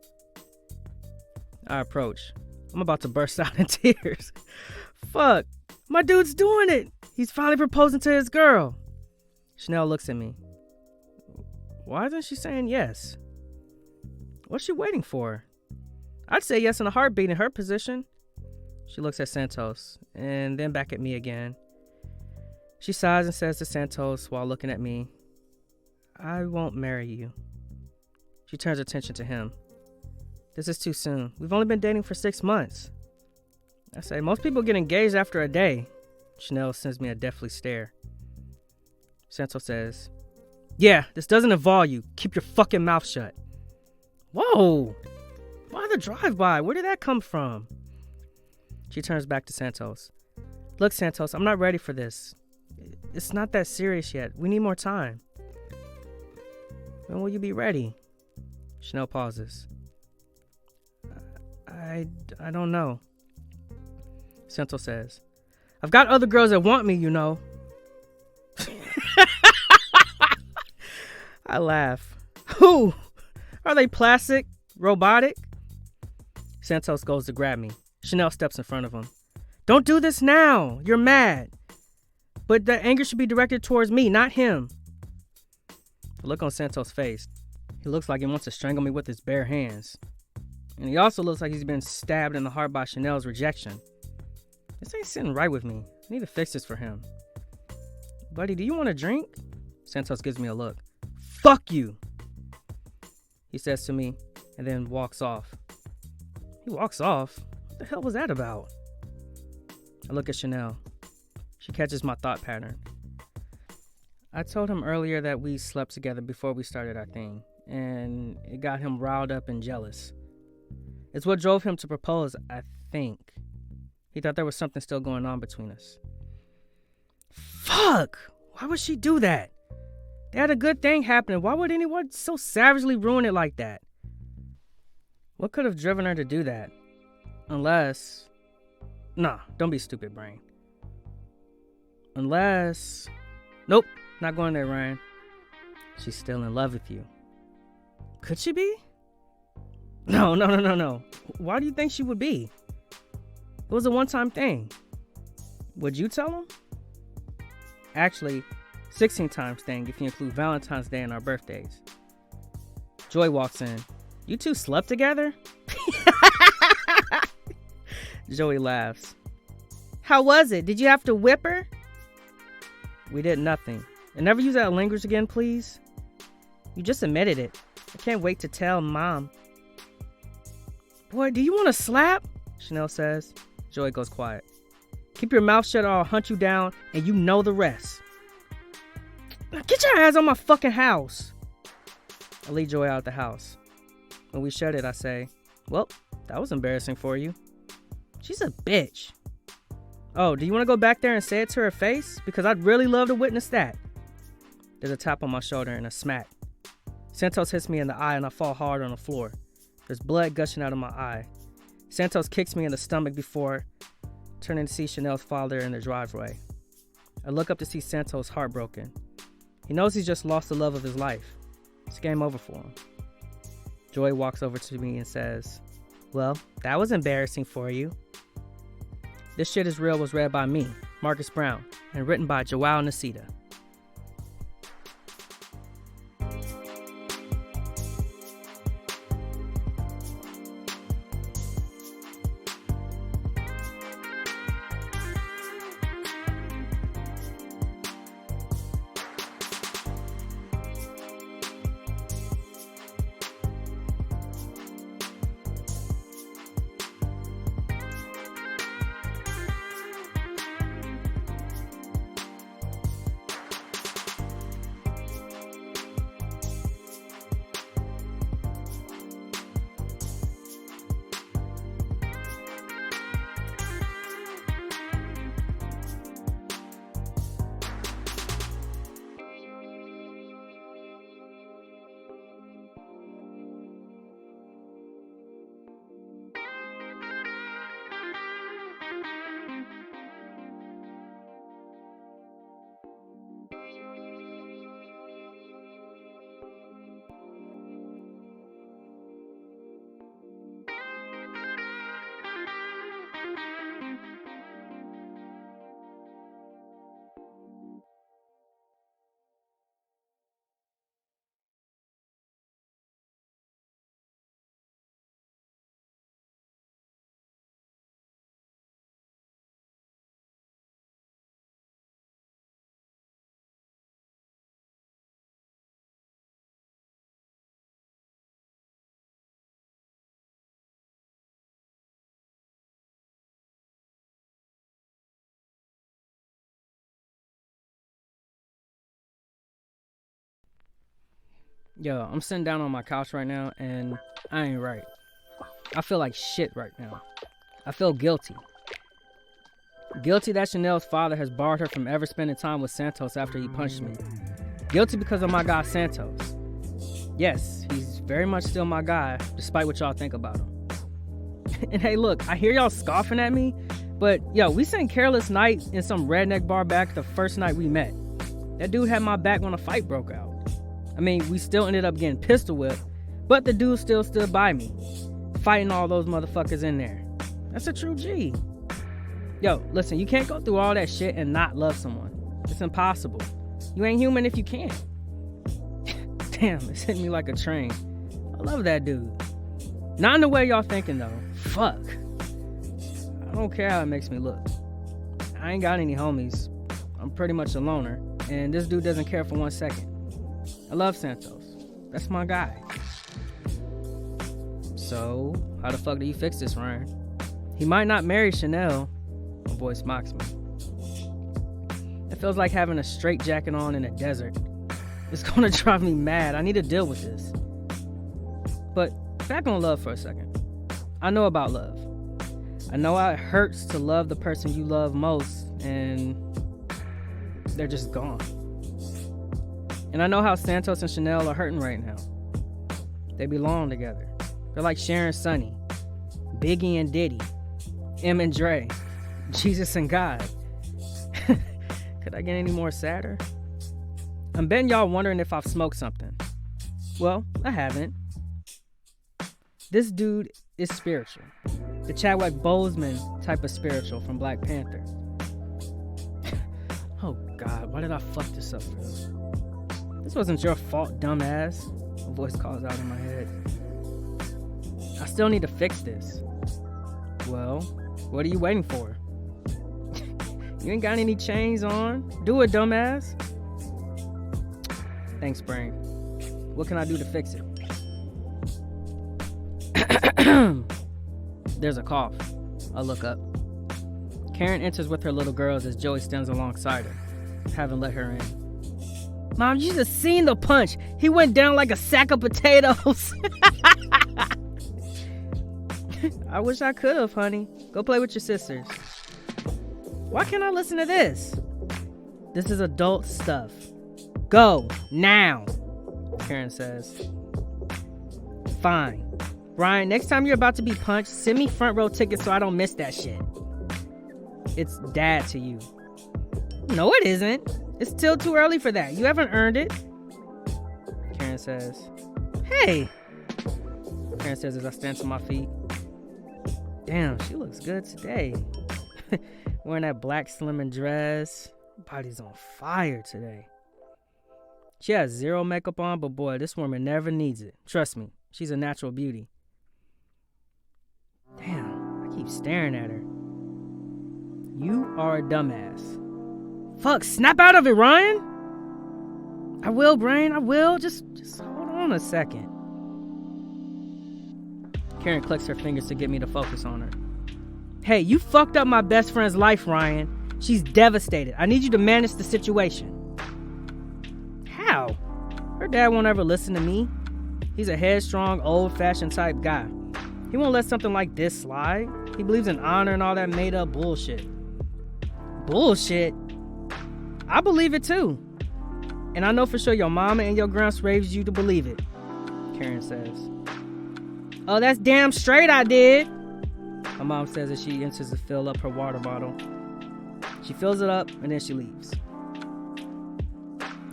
I approach. I'm about to burst out in tears. Fuck, my dude's doing it. He's finally proposing to his girl. Chanel looks at me. Why isn't she saying yes? What's she waiting for? I'd say yes in a heartbeat in her position. She looks at Santos and then back at me again. She sighs and says to Santos while looking at me, I won't marry you. She turns attention to him. This is too soon. We've only been dating for 6 months. I say, most people get engaged after a day. Chanel sends me a deathly stare. Santos says, yeah, this doesn't involve you. Keep your fucking mouth shut. Whoa! Why the drive-by? Where did that come from? She turns back to Santos. Look, Santos, I'm not ready for this. It's not that serious yet. We need more time. When will you be ready? Chanel pauses. I don't know. Santos says, I've got other girls that want me, you know. I laugh. Who? Are they plastic? Robotic? Santos goes to grab me. Chanel steps in front of him. Don't do this now. You're mad. But the anger should be directed towards me, not him. The look on Santos' face. He looks like he wants to strangle me with his bare hands. And he also looks like he's been stabbed in the heart by Chanel's rejection. This ain't sitting right with me. I need to fix this for him. Buddy, do you want a drink? Santos gives me a look. Fuck you! He says to me, and then walks off. He walks off? What the hell was that about? I look at Chanel. She catches my thought pattern. I told him earlier that we slept together before we started our thing, and it got him riled up and jealous. It's what drove him to propose, I think. He thought there was something still going on between us. Fuck! Why would she do that? They had a good thing happening. Why would anyone so savagely ruin it like that? What could have driven her to do that? Unless... Nah, don't be stupid, brain. Unless... Nope, not going there, Ryan. She's still in love with you. Could she be? No. Why do you think she would be? It was a one-time thing. Would you tell him? Actually, 16 times thing if you include Valentine's Day and our birthdays. Joy walks in. You two slept together? Joey laughs. How was it? Did you have to whip her? We did nothing. And never use that language again, please. You just admitted it. I can't wait to tell Mom. Boy, do you want to slap? Chanel says. Joey goes quiet. Keep your mouth shut or I'll hunt you down and you know the rest. Now get your ass on my fucking house. I lead Joey out of the house. When we shut it, I say, well, that was embarrassing for you. She's a bitch. Oh, do you want to go back there and say it to her face? Because I'd really love to witness that. There's a tap on my shoulder and a smack. Santos hits me in the eye and I fall hard on the floor. There's blood gushing out of my eye. Santos kicks me in the stomach before turning to see Chanel's father in the driveway. I look up to see Santos heartbroken. He knows he's just lost the love of his life. It's game over for him. Joy walks over to me and says, well, that was embarrassing for you. This Shit Is Real was read by me, Marcus Brown, and written by Joao and Nsita. Yo, I'm sitting down on my couch right now and I ain't right. I feel like shit right now. I feel guilty. Guilty that Chanel's father has barred her from ever spending time with Santos after he punched me. Guilty because of my guy Santos. Yes, he's very much still my guy, despite what y'all think about him. And hey, look, I hear y'all scoffing at me, but yo, we sang Careless Night in some redneck bar back the first night we met. That dude had my back when a fight broke out. I mean, we still ended up getting pistol whipped, but the dude still stood by me, fighting all those motherfuckers in there. That's a true G. Yo, listen, you can't go through all that shit and not love someone. It's impossible. You ain't human if you can't. Damn, it's hitting me like a train. I love that dude. Not in the way y'all thinking though. Fuck. I don't care how it makes me look. I ain't got any homies. I'm pretty much a loner, and this dude doesn't care for 1 second. I love Santos. That's my guy. So, how the fuck do you fix this, Ryan? He might not marry Chanel. My voice mocks me. It feels like having a straitjacket on in a desert. It's gonna drive me mad. I need to deal with this. But back on love for a second. I know about love. I know how it hurts to love the person you love most and they're just gone. And I know how Santos and Chanel are hurting right now. They belong together. They're like Cher and Sonny, Biggie and Diddy, M and Dre, Jesus and God. Could I get any more sadder? I'm betting y'all wondering if I've smoked something. Well, I haven't. This dude is spiritual. The Chadwick Boseman type of spiritual from Black Panther. Oh God, why did I fuck this up, bro? This wasn't your fault, dumbass. A voice calls out in my head. I still need to fix this. Well, what are you waiting for? You ain't got any chains on. Do it, dumbass. Thanks, brain. What can I do to fix it? There's a cough. I look up. Karen enters with her little girls as Joey stands alongside her. Haven't let her in. Mom, you should have seen the punch. He went down like a sack of potatoes. I wish I could have, honey. Go play with your sisters. Why can't I listen to this? This is adult stuff. Go, now, Karen says. Fine. Ryan, next time you're about to be punched, send me front row tickets so I don't miss that shit. It's dad to you. No, it isn't. It's still too early for that. You haven't earned it. Karen says. Hey. Karen says as I stand to my feet. Damn, she looks good today. Wearing that black slimming dress. Body's on fire today. She has zero makeup on, but boy, this woman never needs it. Trust me, she's a natural beauty. Damn, I keep staring at her. You are a dumbass. Fuck, snap out of it, Ryan! I will, brain, I will. Just hold on a second. Karen clicks her fingers to get me to focus on her. Hey, you fucked up my best friend's life, Ryan. She's devastated. I need you to manage the situation. How? Her dad won't ever listen to me. He's a headstrong, old-fashioned type guy. He won't let something like this slide. He believes in honor and all that made-up bullshit. Bullshit? I believe it too. And I know for sure your mama and your gramps raised you to believe it, Karen says. Oh, that's damn straight I did, my mom says as she enters to fill up her water bottle. She fills it up and then she leaves.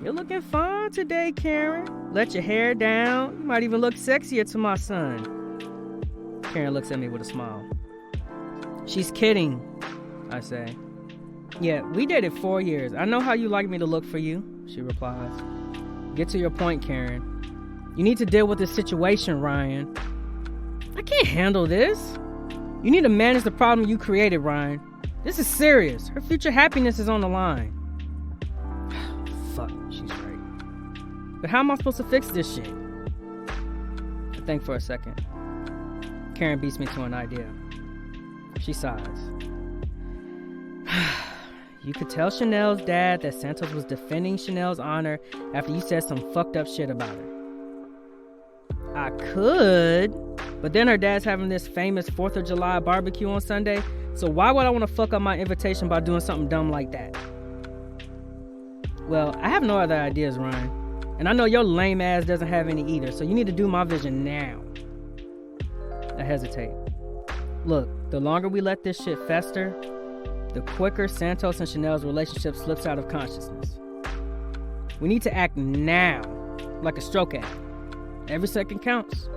You're looking fine today, Karen. Let your hair down. You might even look sexier to my son. Karen looks at me with a smile. She's kidding, I say. Yeah, we dated 4 years. I know how you like me to look for you, she replies. Get to your point, Karen. You need to deal with this situation, Ryan. I can't handle this. You need to manage the problem you created, Ryan. This is serious. Her future happiness is on the line. Fuck, she's right. But how am I supposed to fix this shit? I think for a second. Karen beats me to an idea. She sighs. You could tell Chanel's dad that Santos was defending Chanel's honor after you said some fucked up shit about her. I could, but then her dad's having this famous 4th of July barbecue on Sunday, so why would I want to fuck up my invitation by doing something dumb like that? Well, I have no other ideas, Ryan. And I know your lame ass doesn't have any either, so you need to do my vision now. I hesitate. Look, the longer we let this shit fester, the quicker Santos and Chanel's relationship slips out of consciousness. We need to act now, like a stroke act. Every second counts.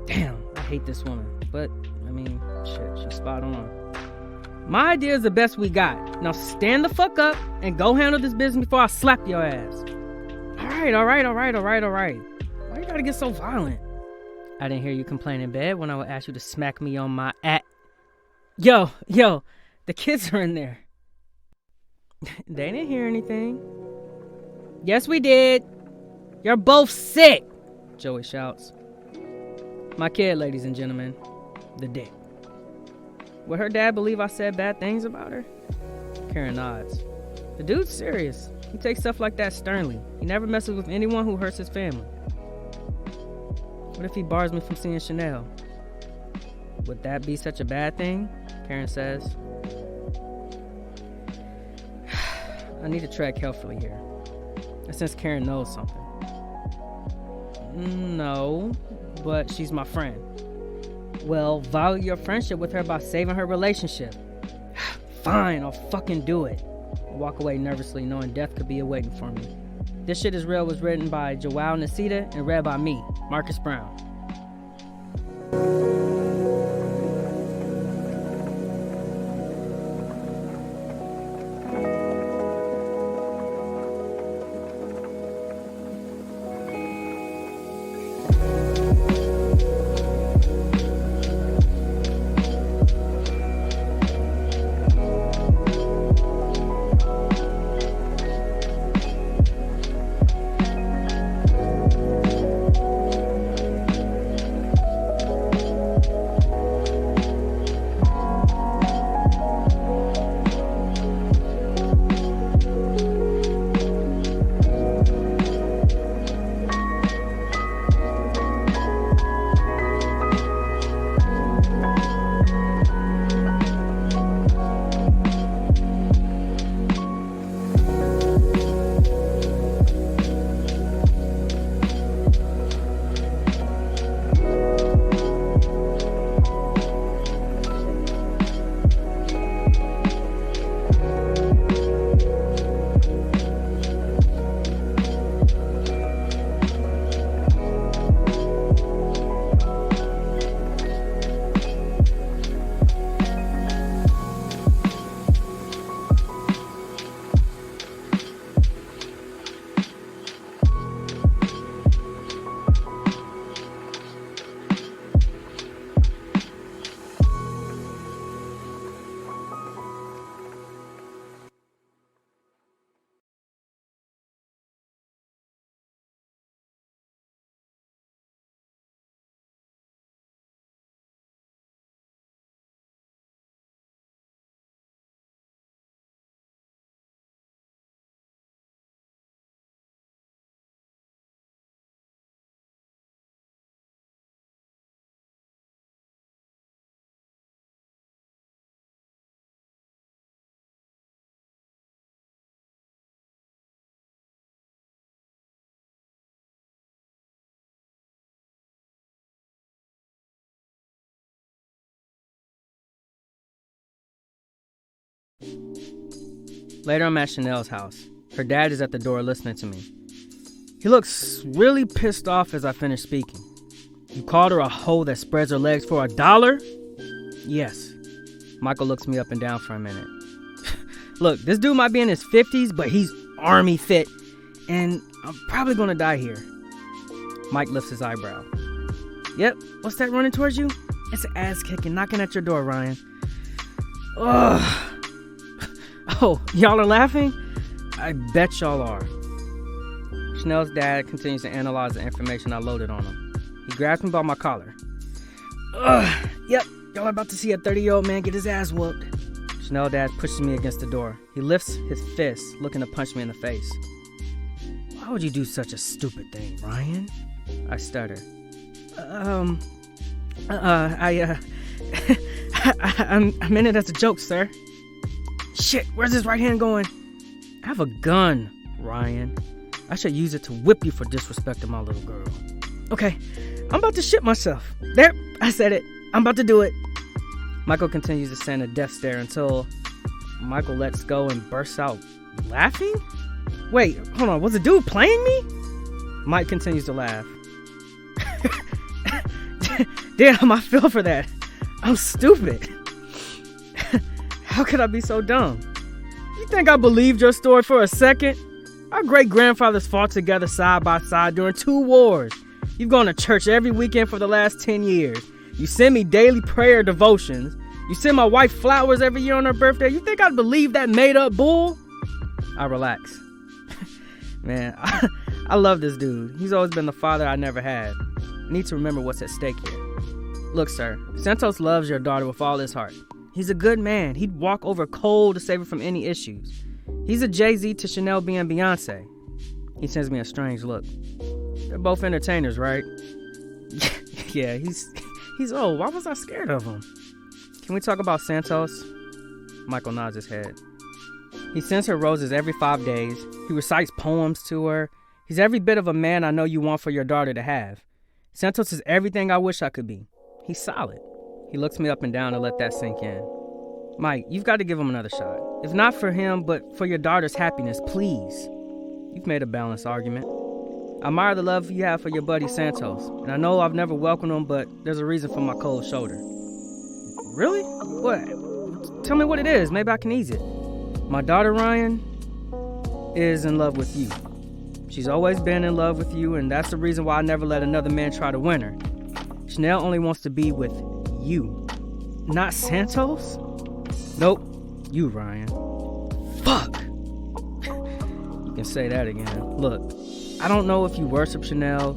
Damn, I hate this woman, but, I mean, shit, she's spot on. My idea is the best we got. Now stand the fuck up and go handle this business before I slap your ass. All right. Why you gotta get so violent? I didn't hear you complain in bed when I would ask you to smack me on my Yo, the kids are in there. They didn't hear anything. Yes, we did. You're both sick, Joey shouts. My kid, ladies and gentlemen, the dick. Would her dad believe I said bad things about her? Karen nods. The dude's serious. He takes stuff like that sternly. He never messes with anyone who hurts his family. What if he bars me from seeing Chanel? Would that be such a bad thing? Karen says. I need to tread carefully here. And since Karen knows something. No, but she's my friend. Well, value your friendship with her by saving her relationship. Fine, I'll fucking do it. I walk away nervously, knowing death could be awaiting for me. This Shit Is Real was written by Joao, Nsita, and read by me, Marcus Brown. Later, I'm at Chanel's house. Her dad is at the door listening to me. He looks really pissed off as I finish speaking. You called her a hoe that spreads her legs for $1? Yes. Michael looks me up and down for a minute. Look, this dude might be in his 50s, but he's army fit, and I'm probably gonna die here. Mike lifts his eyebrow. Yep, what's that running towards you? It's an ass kicking, knocking at your door, Ryan. Ugh. Oh, y'all are laughing? I bet y'all are. Chanel's dad continues to analyze the information I loaded on him. He grabs me by my collar. Ugh, yep, y'all are about to see a 30-year-old man get his ass whooped. Chanel's dad pushes me against the door. He lifts his fist, looking to punch me in the face. Why would you do such a stupid thing, Ryan? I stutter. I meant it as a joke, sir. Shit, where's his right hand going? I have a gun, Ryan. I should use it to whip you for disrespecting my little girl. Okay, I'm about to shit myself. There, I said it. I'm about to do it. Michael continues to send a death stare until Michael lets go and bursts out laughing? Wait, hold on. Was the dude playing me? Mike continues to laugh. Damn, I feel for that. I'm stupid. How could I be so dumb? You think I believed your story for a second? Our great-grandfathers fought together side by side during 2 wars. You've gone to church every weekend for the last 10 years. You send me daily prayer devotions. You send my wife flowers every year on her birthday. You think I'd believe that made-up bull? I relax. Man, I love this dude. He's always been the father I never had. I need to remember what's at stake here. Look, sir, Santos loves your daughter with all his heart. He's a good man. He'd walk over coal to save her from any issues. He's a Jay-Z to Chanel being Beyonce. He sends me a strange look. They're both entertainers, right? Yeah, he's old. Why was I scared of him? Can we talk about Santos? Michael nods his head. He sends her roses every 5 days. He recites poems to her. He's every bit of a man I know you want for your daughter to have. Santos is everything I wish I could be. He's solid. He looks me up and down to let that sink in. Mike, you've got to give him another shot. If not for him, but for your daughter's happiness, please. You've made a balanced argument. I admire the love you have for your buddy Santos, and I know I've never welcomed him, but there's a reason for my cold shoulder. Really? What? Tell me what it is. Maybe I can ease it. My daughter, Ryan, is in love with you. She's always been in love with you, and that's the reason why I never let another man try to win her. Chanel only wants to be with you. Not Santos? Nope. You, Ryan. Fuck! You can say that again. Look, I don't know if you worship Chanel,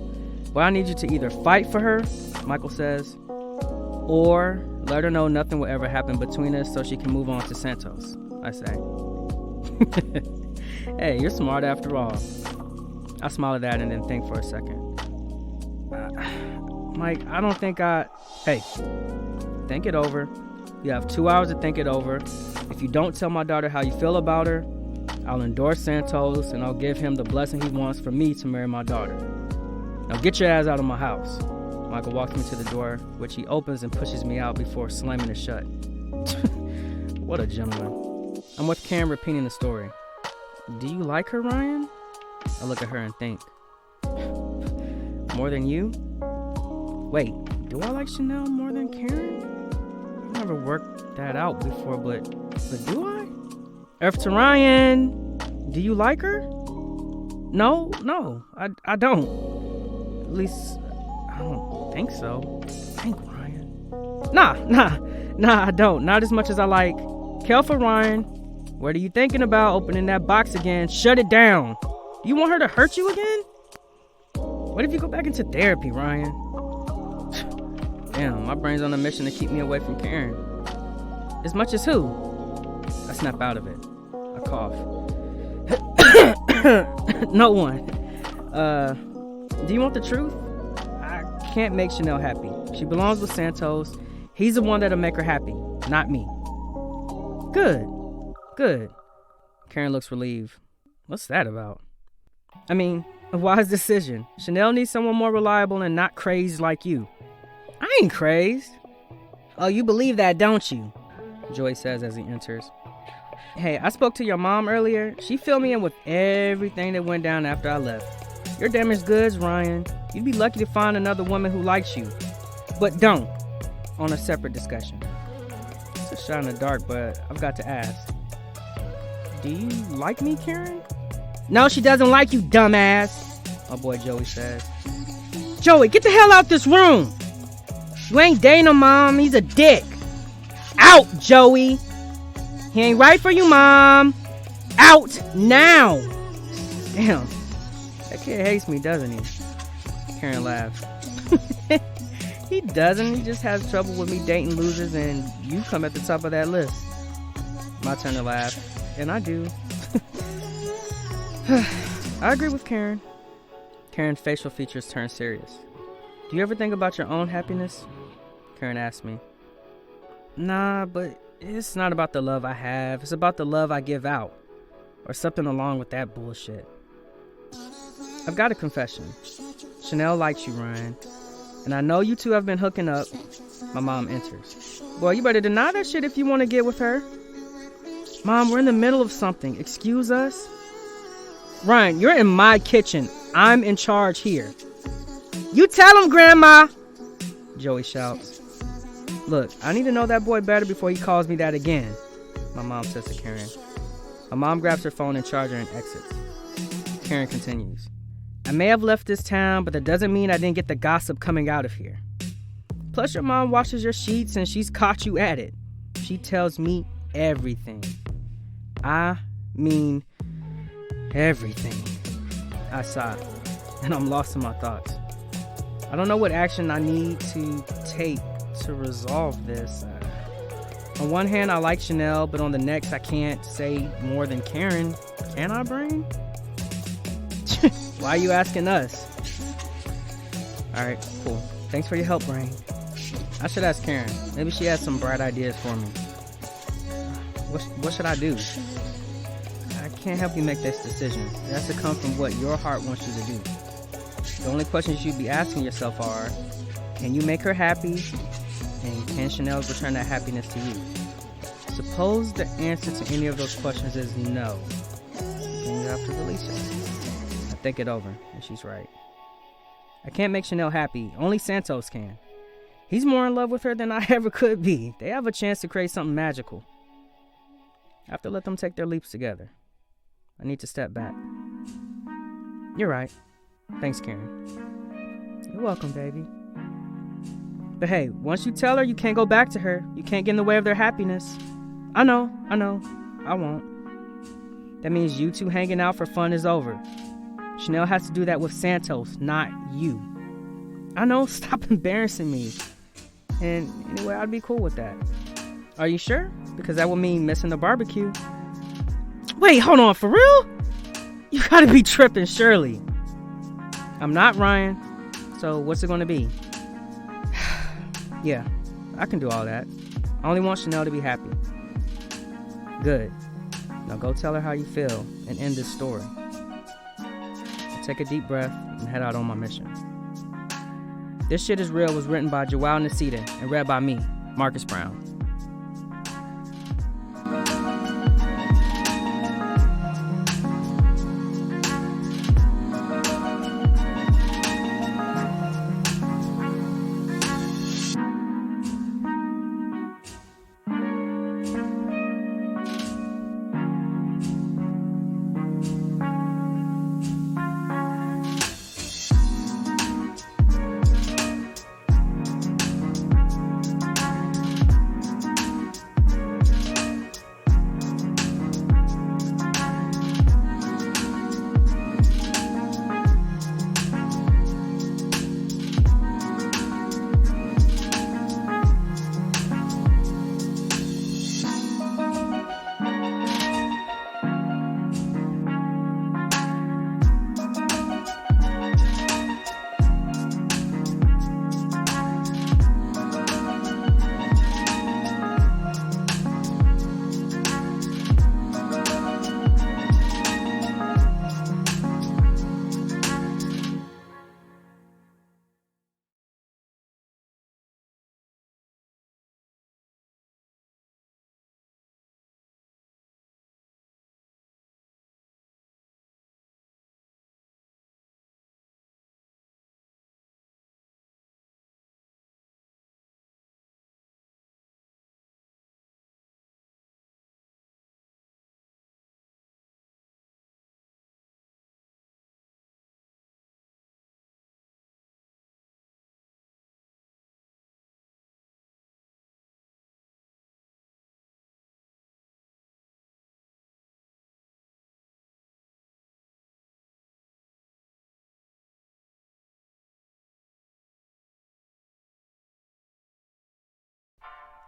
but I need you to either fight for her, Michael says, or let her know nothing will ever happen between us so she can move on to Santos, I say. Hey, you're smart after all. I smile at that and then think for a second. Mike, I don't think Hey, think it over. You have 2 hours to think it over. If you don't tell my daughter how you feel about her, I'll endorse Santos and I'll give him the blessing he wants for me to marry my daughter. Now get your ass out of my house. Michael walks me to the door, which he opens and pushes me out before slamming it shut. What a gentleman. I'm with Karen repeating the story. Do you like her, Ryan? I look at her and think. More than you? Wait, do I like Chanel more than Karen? I've never worked that out before, but do I? F to Ryan, do you like her? No, I don't. At least, I don't think so. Thank Ryan. Nah, I don't. Not as much as I like. Careful, Ryan. What are you thinking about opening that box again? Shut it down. Do you want her to hurt you again? What if you go back into therapy, Ryan? Damn, my brain's on a mission to keep me away from Karen. As much as who? I snap out of it. I cough. No one. Do you want the truth? I can't make Chanel happy. She belongs with Santos. He's the one that'll make her happy, not me. Good. Karen looks relieved. What's that about? I mean, a wise decision. Chanel needs someone more reliable and not crazed like you. I ain't crazed. Oh, you believe that, don't you? Joey says as he enters. Hey, I spoke to your mom earlier. She filled me in with everything that went down after I left. You're damaged goods, Ryan. You'd be lucky to find another woman who likes you. But don't. On a separate discussion. It's a shot in the dark, but I've got to ask. Do you like me, Karen? No, she doesn't like you, dumbass, my boy Joey says. Joey, get the hell out this room. You ain't dating him, Mom. He's a dick. Out, Joey. He ain't right for you, Mom. Out now. Damn. That kid hates me, doesn't he? Karen laughs. He doesn't. He just has trouble with me dating losers, and you come at the top of that list. My turn to laugh. And I do. I agree with Karen. Karen's facial features turn serious. Do you ever think about your own happiness? Karen asked me. Nah, but it's not about the love I have. It's about the love I give out. Or something along with that bullshit. I've got a confession. Chanel likes you, Ryan. And I know you two have been hooking up. My mom enters. Well, you better deny that shit if you want to get with her. Mom, we're in the middle of something. Excuse us? Ryan, you're in my kitchen. I'm in charge here. You tell him, Grandma! Joey shouts. Look, I need to know that boy better before he calls me that again, my mom says to Karen. My mom grabs her phone and charger and exits. Karen continues. I may have left this town, but that doesn't mean I didn't get the gossip coming out of here. Plus, your mom washes your sheets and she's caught you at it. She tells me everything. I mean everything. I sigh, and I'm lost in my thoughts. I don't know what action I need to take to resolve this. On one hand, I like Chanel, but on the next, I can't say more than Karen. Can I, Brain? Why are you asking us? Alright, cool. Thanks for your help, Brain. I should ask Karen. Maybe she has some bright ideas for me. What should I do? I can't help you make this decision. It has to come from what your heart wants you to do. The only questions you should be asking yourself are, can you make her happy? And can Chanel return that happiness to you? Suppose the answer to any of those questions is no. Then you have to release her. I think it over, and she's right. I can't make Chanel happy. Only Santos can. He's more in love with her than I ever could be. They have a chance to create something magical. I have to let them take their leaps together. I need to step back. You're right. Thanks, Karen. You're welcome, baby. But hey, once you tell her you can't go back to her, you can't get in the way of their happiness. I know. I won't. That means you two hanging out for fun is over. Chanel has to do that with Santos, not you. I know, stop embarrassing me. And anyway, I'd be cool with that. Are you sure? Because that would mean missing the barbecue. Wait, hold on, for real? You gotta be tripping, surely. I'm not, Ryan. So what's it gonna be? Yeah, I can do all that. I only want Chanel to be happy. Good. Now go tell her how you feel and end this story. I'll take a deep breath and head out on my mission. This Shit Is Real was written by Joao and Nsita and read by me, Marcus Brown.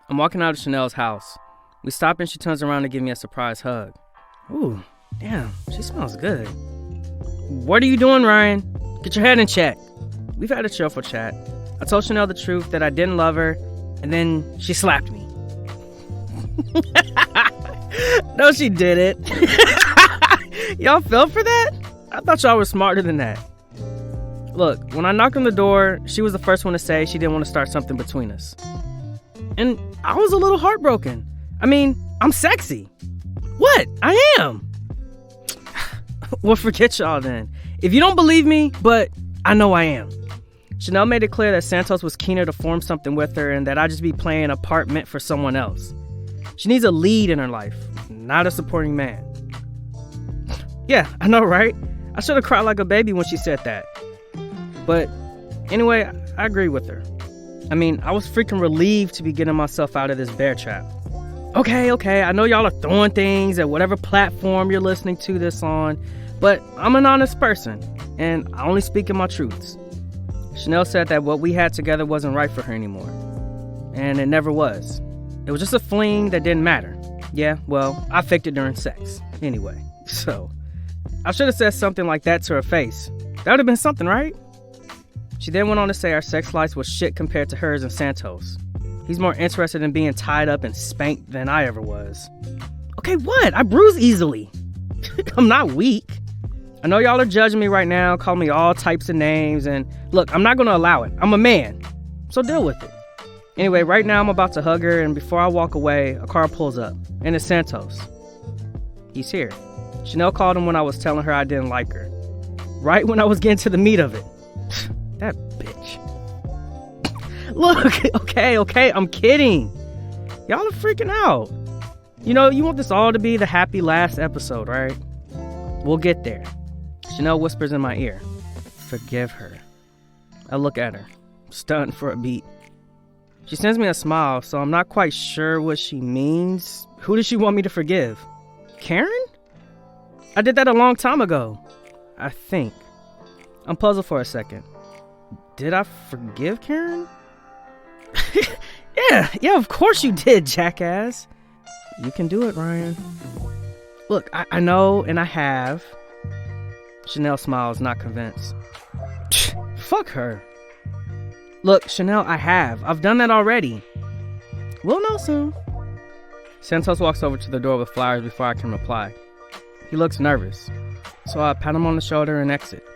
I'm walking out of Chanel's house. We stop and she turns around to give me a surprise hug. Ooh, damn, she smells good. What are you doing, Ryan? Get your head in check. We've had a cheerful chat. I told Chanel the truth that I didn't love her, and then she slapped me. No, she didn't. Y'all fell for that? I thought y'all were smarter than that. Look, when I knocked on the door, she was the first one to say she didn't want to start something between us. And I was a little heartbroken. I mean, I'm sexy. What? I am. Well, forget y'all then. If you don't believe me, but I know I am. Chanel made it clear that Santos was keener to form something with her and that I'd just be playing a part meant for someone else. She needs a lead in her life, not a supporting man. Yeah, I know, right? I should have cried like a baby when she said that. But anyway, I agree with her. I mean, I was freaking relieved to be getting myself out of this bear trap. Okay, I know y'all are throwing things at whatever platform you're listening to this on, but I'm an honest person, and I only speak in my truths. Chanel said that what we had together wasn't right for her anymore. And it never was. It was just a fling that didn't matter. Yeah, well, I faked it during sex. Anyway, so I should have said something like that to her face. That would have been something, right? She then went on to say our sex life was shit compared to hers and Santos. He's more interested in being tied up and spanked than I ever was. Okay, what? I bruise easily. I'm not weak. I know y'all are judging me right now, calling me all types of names, and look, I'm not going to allow it. I'm a man, so deal with it. Anyway, right now I'm about to hug her, and before I walk away, a car pulls up, and it's Santos. He's here. Chanel called him when I was telling her I didn't like her. Right when I was getting to the meat of it. That bitch. Look, okay, I'm kidding. Y'all are freaking out. You know, you want this all to be the happy last episode, right? We'll get there. Chanel whispers in my ear, forgive her. I look at her, stunned for a beat. She sends me a smile, so I'm not quite sure what she means. Who does she want me to forgive? Karen? I did that a long time ago, I think. I'm puzzled for a second. Did I forgive Karen? Yeah, of course you did, jackass. You can do it, Ryan. Look, I know, and I have. Chanel smiles, not convinced. Fuck her. Look, Chanel, I have. I've done that already. We'll know soon. Santos walks over to the door with flowers before I can reply. He looks nervous, so I pat him on the shoulder and exit.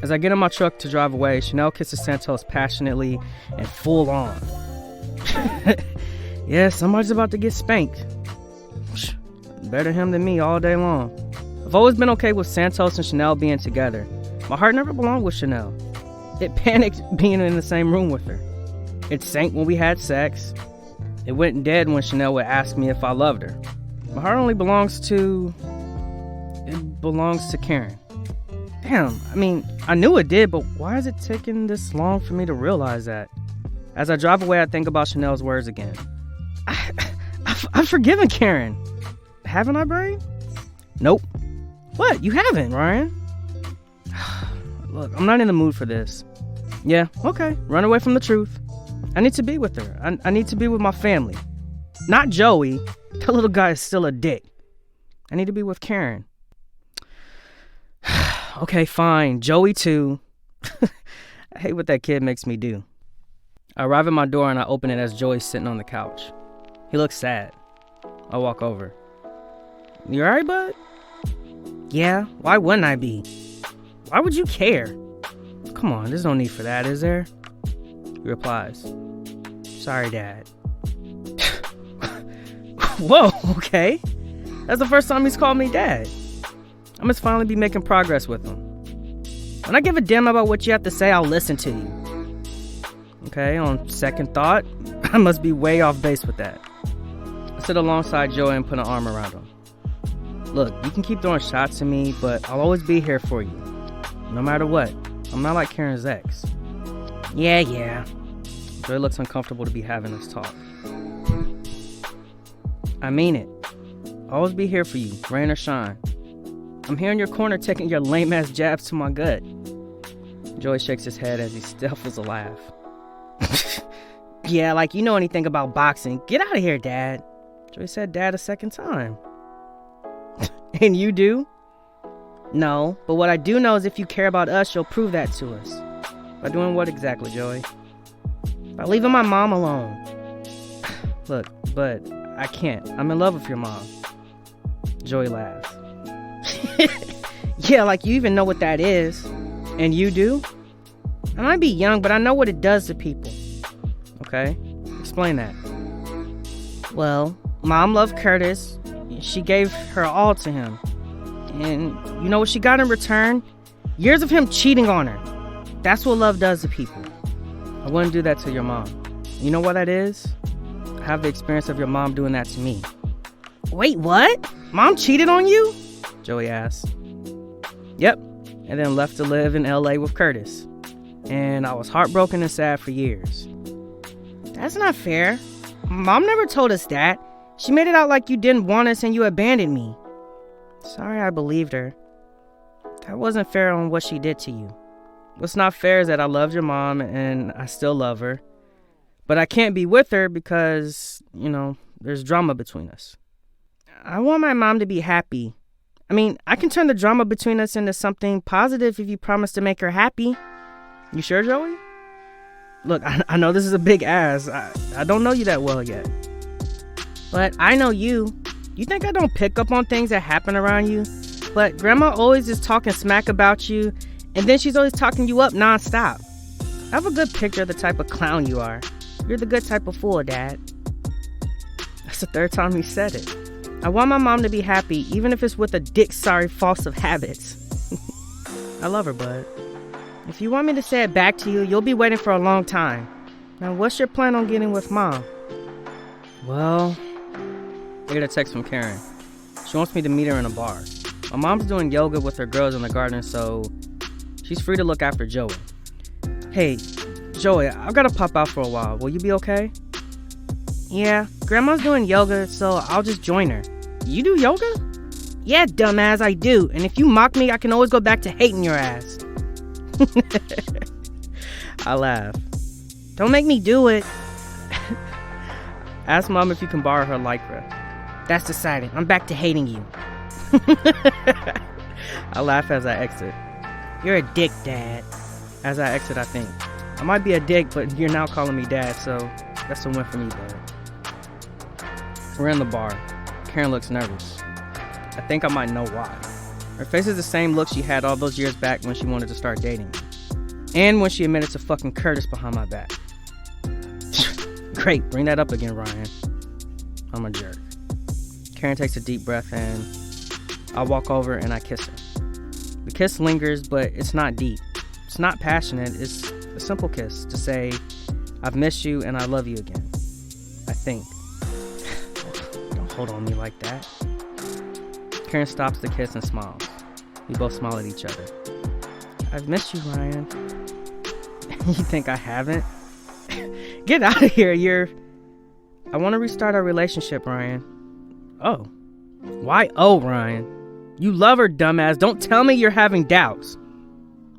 As I get in my truck to drive away, Chanel kisses Santos passionately and full on. Yeah, somebody's about to get spanked. Better him than me all day long. I've always been okay with Santos and Chanel being together. My heart never belonged with Chanel. It panicked being in the same room with her. It sank when we had sex. It went dead when Chanel would ask me if I loved her. My heart only belongs to... It belongs to Karen. Damn, I mean, I knew it did, but why is it taking this long for me to realize that? As I drive away, I think about Chanel's words again. I've forgiven Karen. Haven't I, Brain? Nope. What? You haven't, Ryan? Look, I'm not in the mood for this. Yeah, okay. Run away from the truth. I need to be with her. I need to be with my family. Not Joey. That little guy is still a dick. I need to be with Karen. Okay, fine. Joey too. I hate what that kid makes me do. I arrive at my door and I open it as Joey's sitting on the couch. He looks sad. I walk over. You alright, bud? Yeah, why wouldn't I be? Why would you care? Come on, there's no need for that, is there? He replies, sorry, Dad. Whoa, okay. That's the first time he's called me Dad. I must finally be making progress with him. When I give a damn about what you have to say, I'll listen to you. Okay, on second thought, I must be way off base with that. I sit alongside Joey and put an arm around him. Look, you can keep throwing shots at me, but I'll always be here for you. No matter what. I'm not like Karen's ex. Yeah. Joey looks uncomfortable to be having this talk. I mean it. I'll always be here for you, rain or shine. I'm here in your corner taking your lame-ass jabs to my gut. Joey shakes his head as he stifles a laugh. Yeah, like you know anything about boxing. Get out of here, Dad. Joey said Dad a second time. And you do? No, but what I do know is if you care about us, you'll prove that to us. By doing what exactly, Joey? By leaving my mom alone. Look, but I can't. I'm in love with your mom. Joey laughs. Yeah, like you even know what that is. And you do? I might be young, but I know what it does to people. Okay, explain that. Well, Mom loved Curtis. She gave her all to him. And you know what she got in return? Years of him cheating on her. That's what love does to people. I wouldn't do that to your mom. You know what that is? I have the experience of your mom doing that to me. Wait, what? Mom cheated on you? Joey asked. Yep, and then left to live in LA with Curtis. And I was heartbroken and sad for years. That's not fair. Mom never told us that. She made it out like you didn't want us and you abandoned me. Sorry I believed her. That wasn't fair on what she did to you. What's not fair is that I loved your mom and I still love her. But I can't be with her because, there's drama between us. I want my mom to be happy. I mean, I can turn the drama between us into something positive if you promise to make her happy. You sure, Joey? Look, I know this is a big ask. I don't know you that well yet. But I know you. You think I don't pick up on things that happen around you? But Grandma always is talking smack about you, and then she's always talking you up nonstop. I have a good picture of the type of clown you are. You're the good type of fool, Dad. That's the third time he said it. I want my mom to be happy, even if it's with a dick-sorry false of habits. I love her, bud. If you want me to say it back to you, you'll be waiting for a long time. Now, what's your plan on getting with Mom? Well, I get a text from Karen. She wants me to meet her in a bar. My mom's doing yoga with her girls in the garden, so she's free to look after Joey. Hey, Joey, I've got to pop out for a while. Will you be okay? Yeah, Grandma's doing yoga, so I'll just join her. You do yoga? Yeah, dumbass, I do. And if you mock me, I can always go back to hating your ass. I laugh. Don't make me do it. Ask Mom if you can borrow her Lycra. That's decided. I'm back to hating you. I laugh as I exit. You're a dick, Dad. As I exit, I think, I might be a dick, but you're now calling me Dad, so that's a win for me, bud. We're in the bar. Karen looks nervous. I think I might know why. Her face is the same look she had all those years back when she wanted to start dating me. And when she admitted to fucking Curtis behind my back. Great, bring that up again, Ryan. I'm a jerk. Karen takes a deep breath and I walk over and I kiss her. The kiss lingers, but it's not deep. It's not passionate. It's a simple kiss to say, I've missed you and I love you again. I think. Don't hold on me like that. Karen stops the kiss and smiles. We both smile at each other. I've missed you, Ryan. You think I haven't? Get out of here, I want to restart our relationship, Ryan. Oh. Why Ryan? You love her, dumbass. Don't tell me you're having doubts.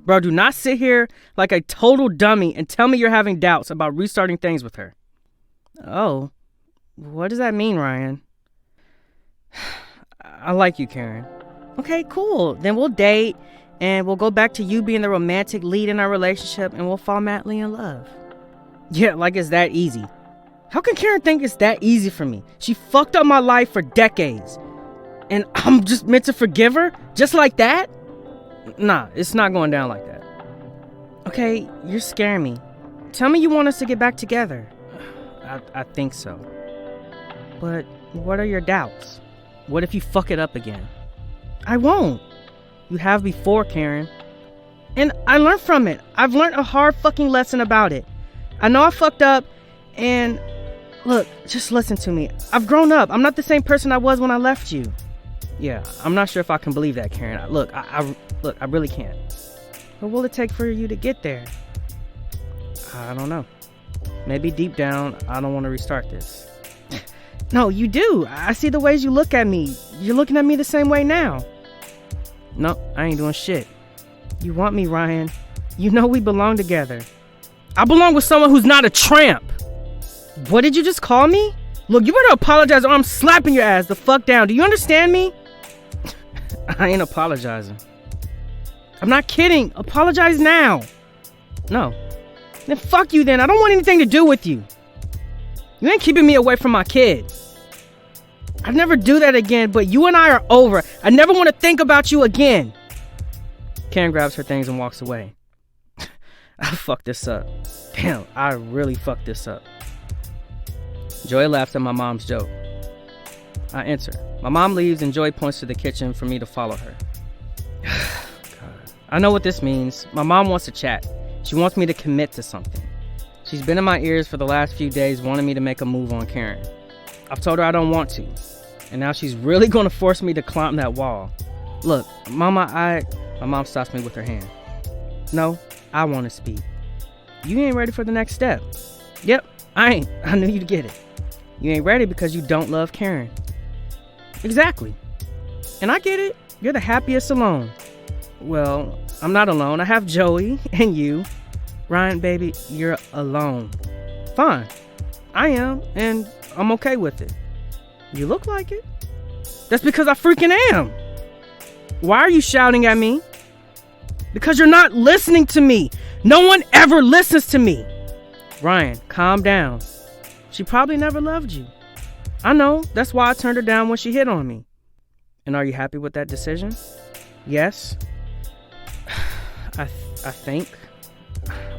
Bro, do not sit here like a total dummy and tell me you're having doubts about restarting things with her. Oh. What does that mean, Ryan? I like you, Karen. Okay, cool. Then we'll date, and we'll go back to you being the romantic lead in our relationship, and we'll fall madly in love. Yeah, like it's that easy. How can Karen think it's that easy for me? She fucked up my life for decades. And I'm just meant to forgive her? Just like that? Nah, it's not going down like that. Okay, you're scaring me. Tell me you want us to get back together. I think so. But what are your doubts? What if you fuck it up again? I won't. You have before, Karen. And I learned from it. I've learned a hard fucking lesson about it. I know I fucked up, and look, just listen to me. I've grown up. I'm not the same person I was when I left you. Yeah, I'm not sure if I can believe that, Karen. Look, I really can't. What will it take for you to get there? I don't know. Maybe deep down, I don't want to restart this. No, you do. I see the ways you look at me. You're looking at me the same way now. No, I ain't doing shit. You want me, Ryan. You know we belong together. I belong with someone who's not a tramp. What did you just call me? Look, you better apologize or I'm slapping your ass the fuck down. Do you understand me? I ain't apologizing. I'm not kidding. Apologize now. No. Then fuck you then. I don't want anything to do with you. You ain't keeping me away from my kid. I'd never do that again, but you and I are over. I never want to think about you again. Karen grabs her things and walks away. I fucked this up. Damn, I really fucked this up. Joy laughs at my mom's joke. I enter. My mom leaves and Joy points to the kitchen for me to follow her. God. I know what this means. My mom wants to chat. She wants me to commit to something. She's been in my ears for the last few days wanting me to make a move on Karen. I've told her I don't want to. And now she's really going to force me to climb that wall. Look, Mama, My mom stops me with her hand. No, I want to speak. You ain't ready for the next step. Yep, I ain't. I knew you'd get it. You ain't ready because you don't love Karen. Exactly. And I get it. You're the happiest alone. Well, I'm not alone. I have Joey and you. Ryan, baby, you're alone. Fine. I am, and I'm okay with it. You look like it. That's because I freaking am. Why are you shouting at me? Because you're not listening to me. No one ever listens to me. Ryan, calm down. She probably never loved you. I know. That's why I turned her down when she hit on me. And are you happy with that decision? Yes. I think.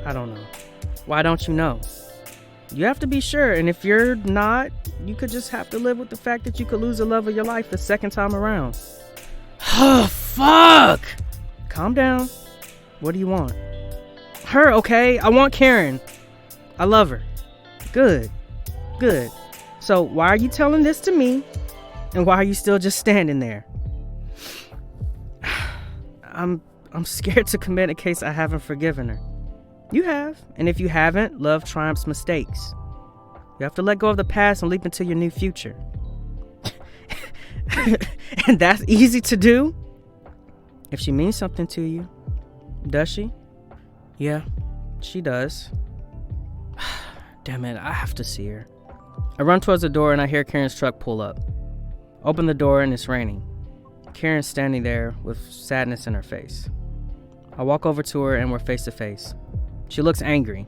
I don't know. Why don't you know? You have to be sure. And if you're not, you could just have to live with the fact that you could lose the love of your life the second time around. Oh, fuck. Calm down. What do you want? Her, okay? I want Karen. I love her. Good. So why are you telling this to me? And why are you still just standing there? I'm scared to commit in case I haven't forgiven her. You have. And if you haven't, love triumphs mistakes. You have to let go of the past and leap into your new future. And that's easy to do? If she means something to you. Does she? Yeah, she does. Damn it, I have to see her. I run towards the door and I hear Karen's truck pull up. Open the door and it's raining. Karen's standing there with sadness in her face. I walk over to her and we're face to face. She looks angry.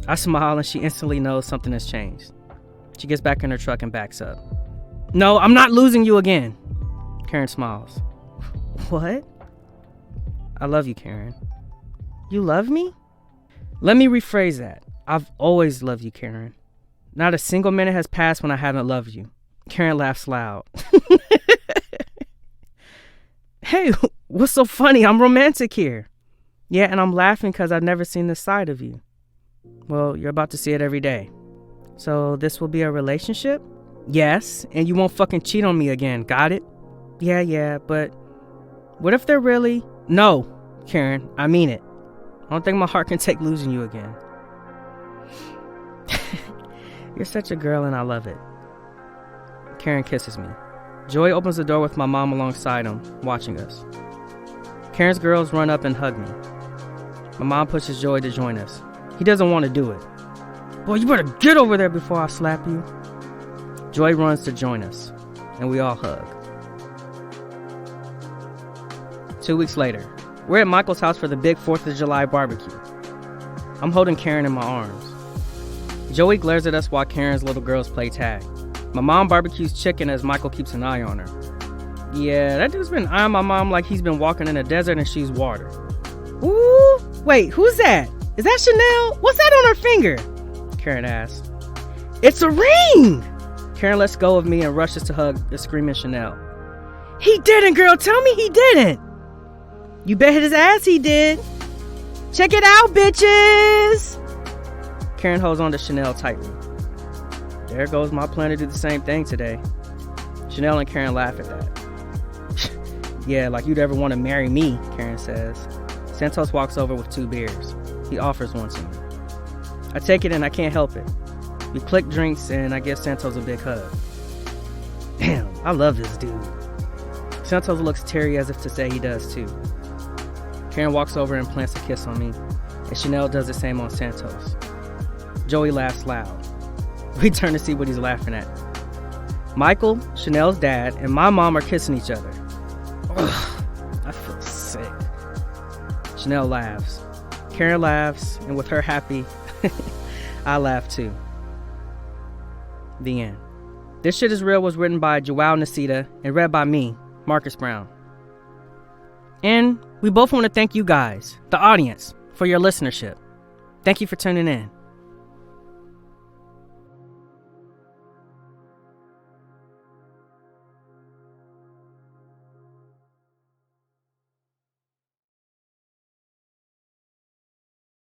I smile and she instantly knows something has changed. She gets back in her truck and backs up. No, I'm not losing you again. Karen smiles. What? I love you, Karen. You love me? Let me rephrase that. I've always loved you, Karen. Not a single minute has passed when I haven't loved you. Karen laughs loud. Hey, what's so funny? I'm romantic here. Yeah, and I'm laughing because I've never seen this side of you. Well, you're about to see it every day. So this will be a relationship? Yes, and you won't fucking cheat on me again, got it? Yeah, but what if they're really... No, Karen, I mean it. I don't think my heart can take losing you again. You're such a girl and I love it. Karen kisses me. Joy opens the door with my mom alongside him, watching us. Karen's girls run up and hug me. My mom pushes Joy to join us. He doesn't want to do it. Boy, you better get over there before I slap you. Joy runs to join us, and we all hug. 2 weeks later, we're at Michael's house for the big 4th of July barbecue. I'm holding Karen in my arms. Joey glares at us while Karen's little girls play tag. My mom barbecues chicken as Michael keeps an eye on her. Yeah, that dude's been eyeing my mom like he's been walking in a desert and she's water. Ooh, wait, who's that? Is that Chanel? What's that on her finger? Karen asks. It's a ring! Karen lets go of me and rushes to hug the screaming Chanel. He didn't, girl. Tell me he didn't. You bet his ass he did. Check it out, bitches. Karen holds on to Chanel tightly. There goes my plan to do the same thing today. Chanel and Karen laugh at that. Yeah, like you'd ever want to marry me, Karen says. Santos walks over with 2 beers. He offers one to me. I take it and I can't help it. We click drinks and I give Santos a big hug. Damn, I love this dude. Santos looks teary as if to say he does too. Karen walks over and plants a kiss on me, and Chanel does the same on Santos. Joey laughs loud. We turn to see what he's laughing at. Michael, Chanel's dad, and my mom are kissing each other. Ugh, I feel sick. Chanel laughs. Karen laughs, and with her happy, I laugh too. The end. This Shit Is Real was written by Joao, Nsita, and read by me, Marcus Brown. And we both want to thank you guys, the audience, for your listenership. Thank you for tuning in.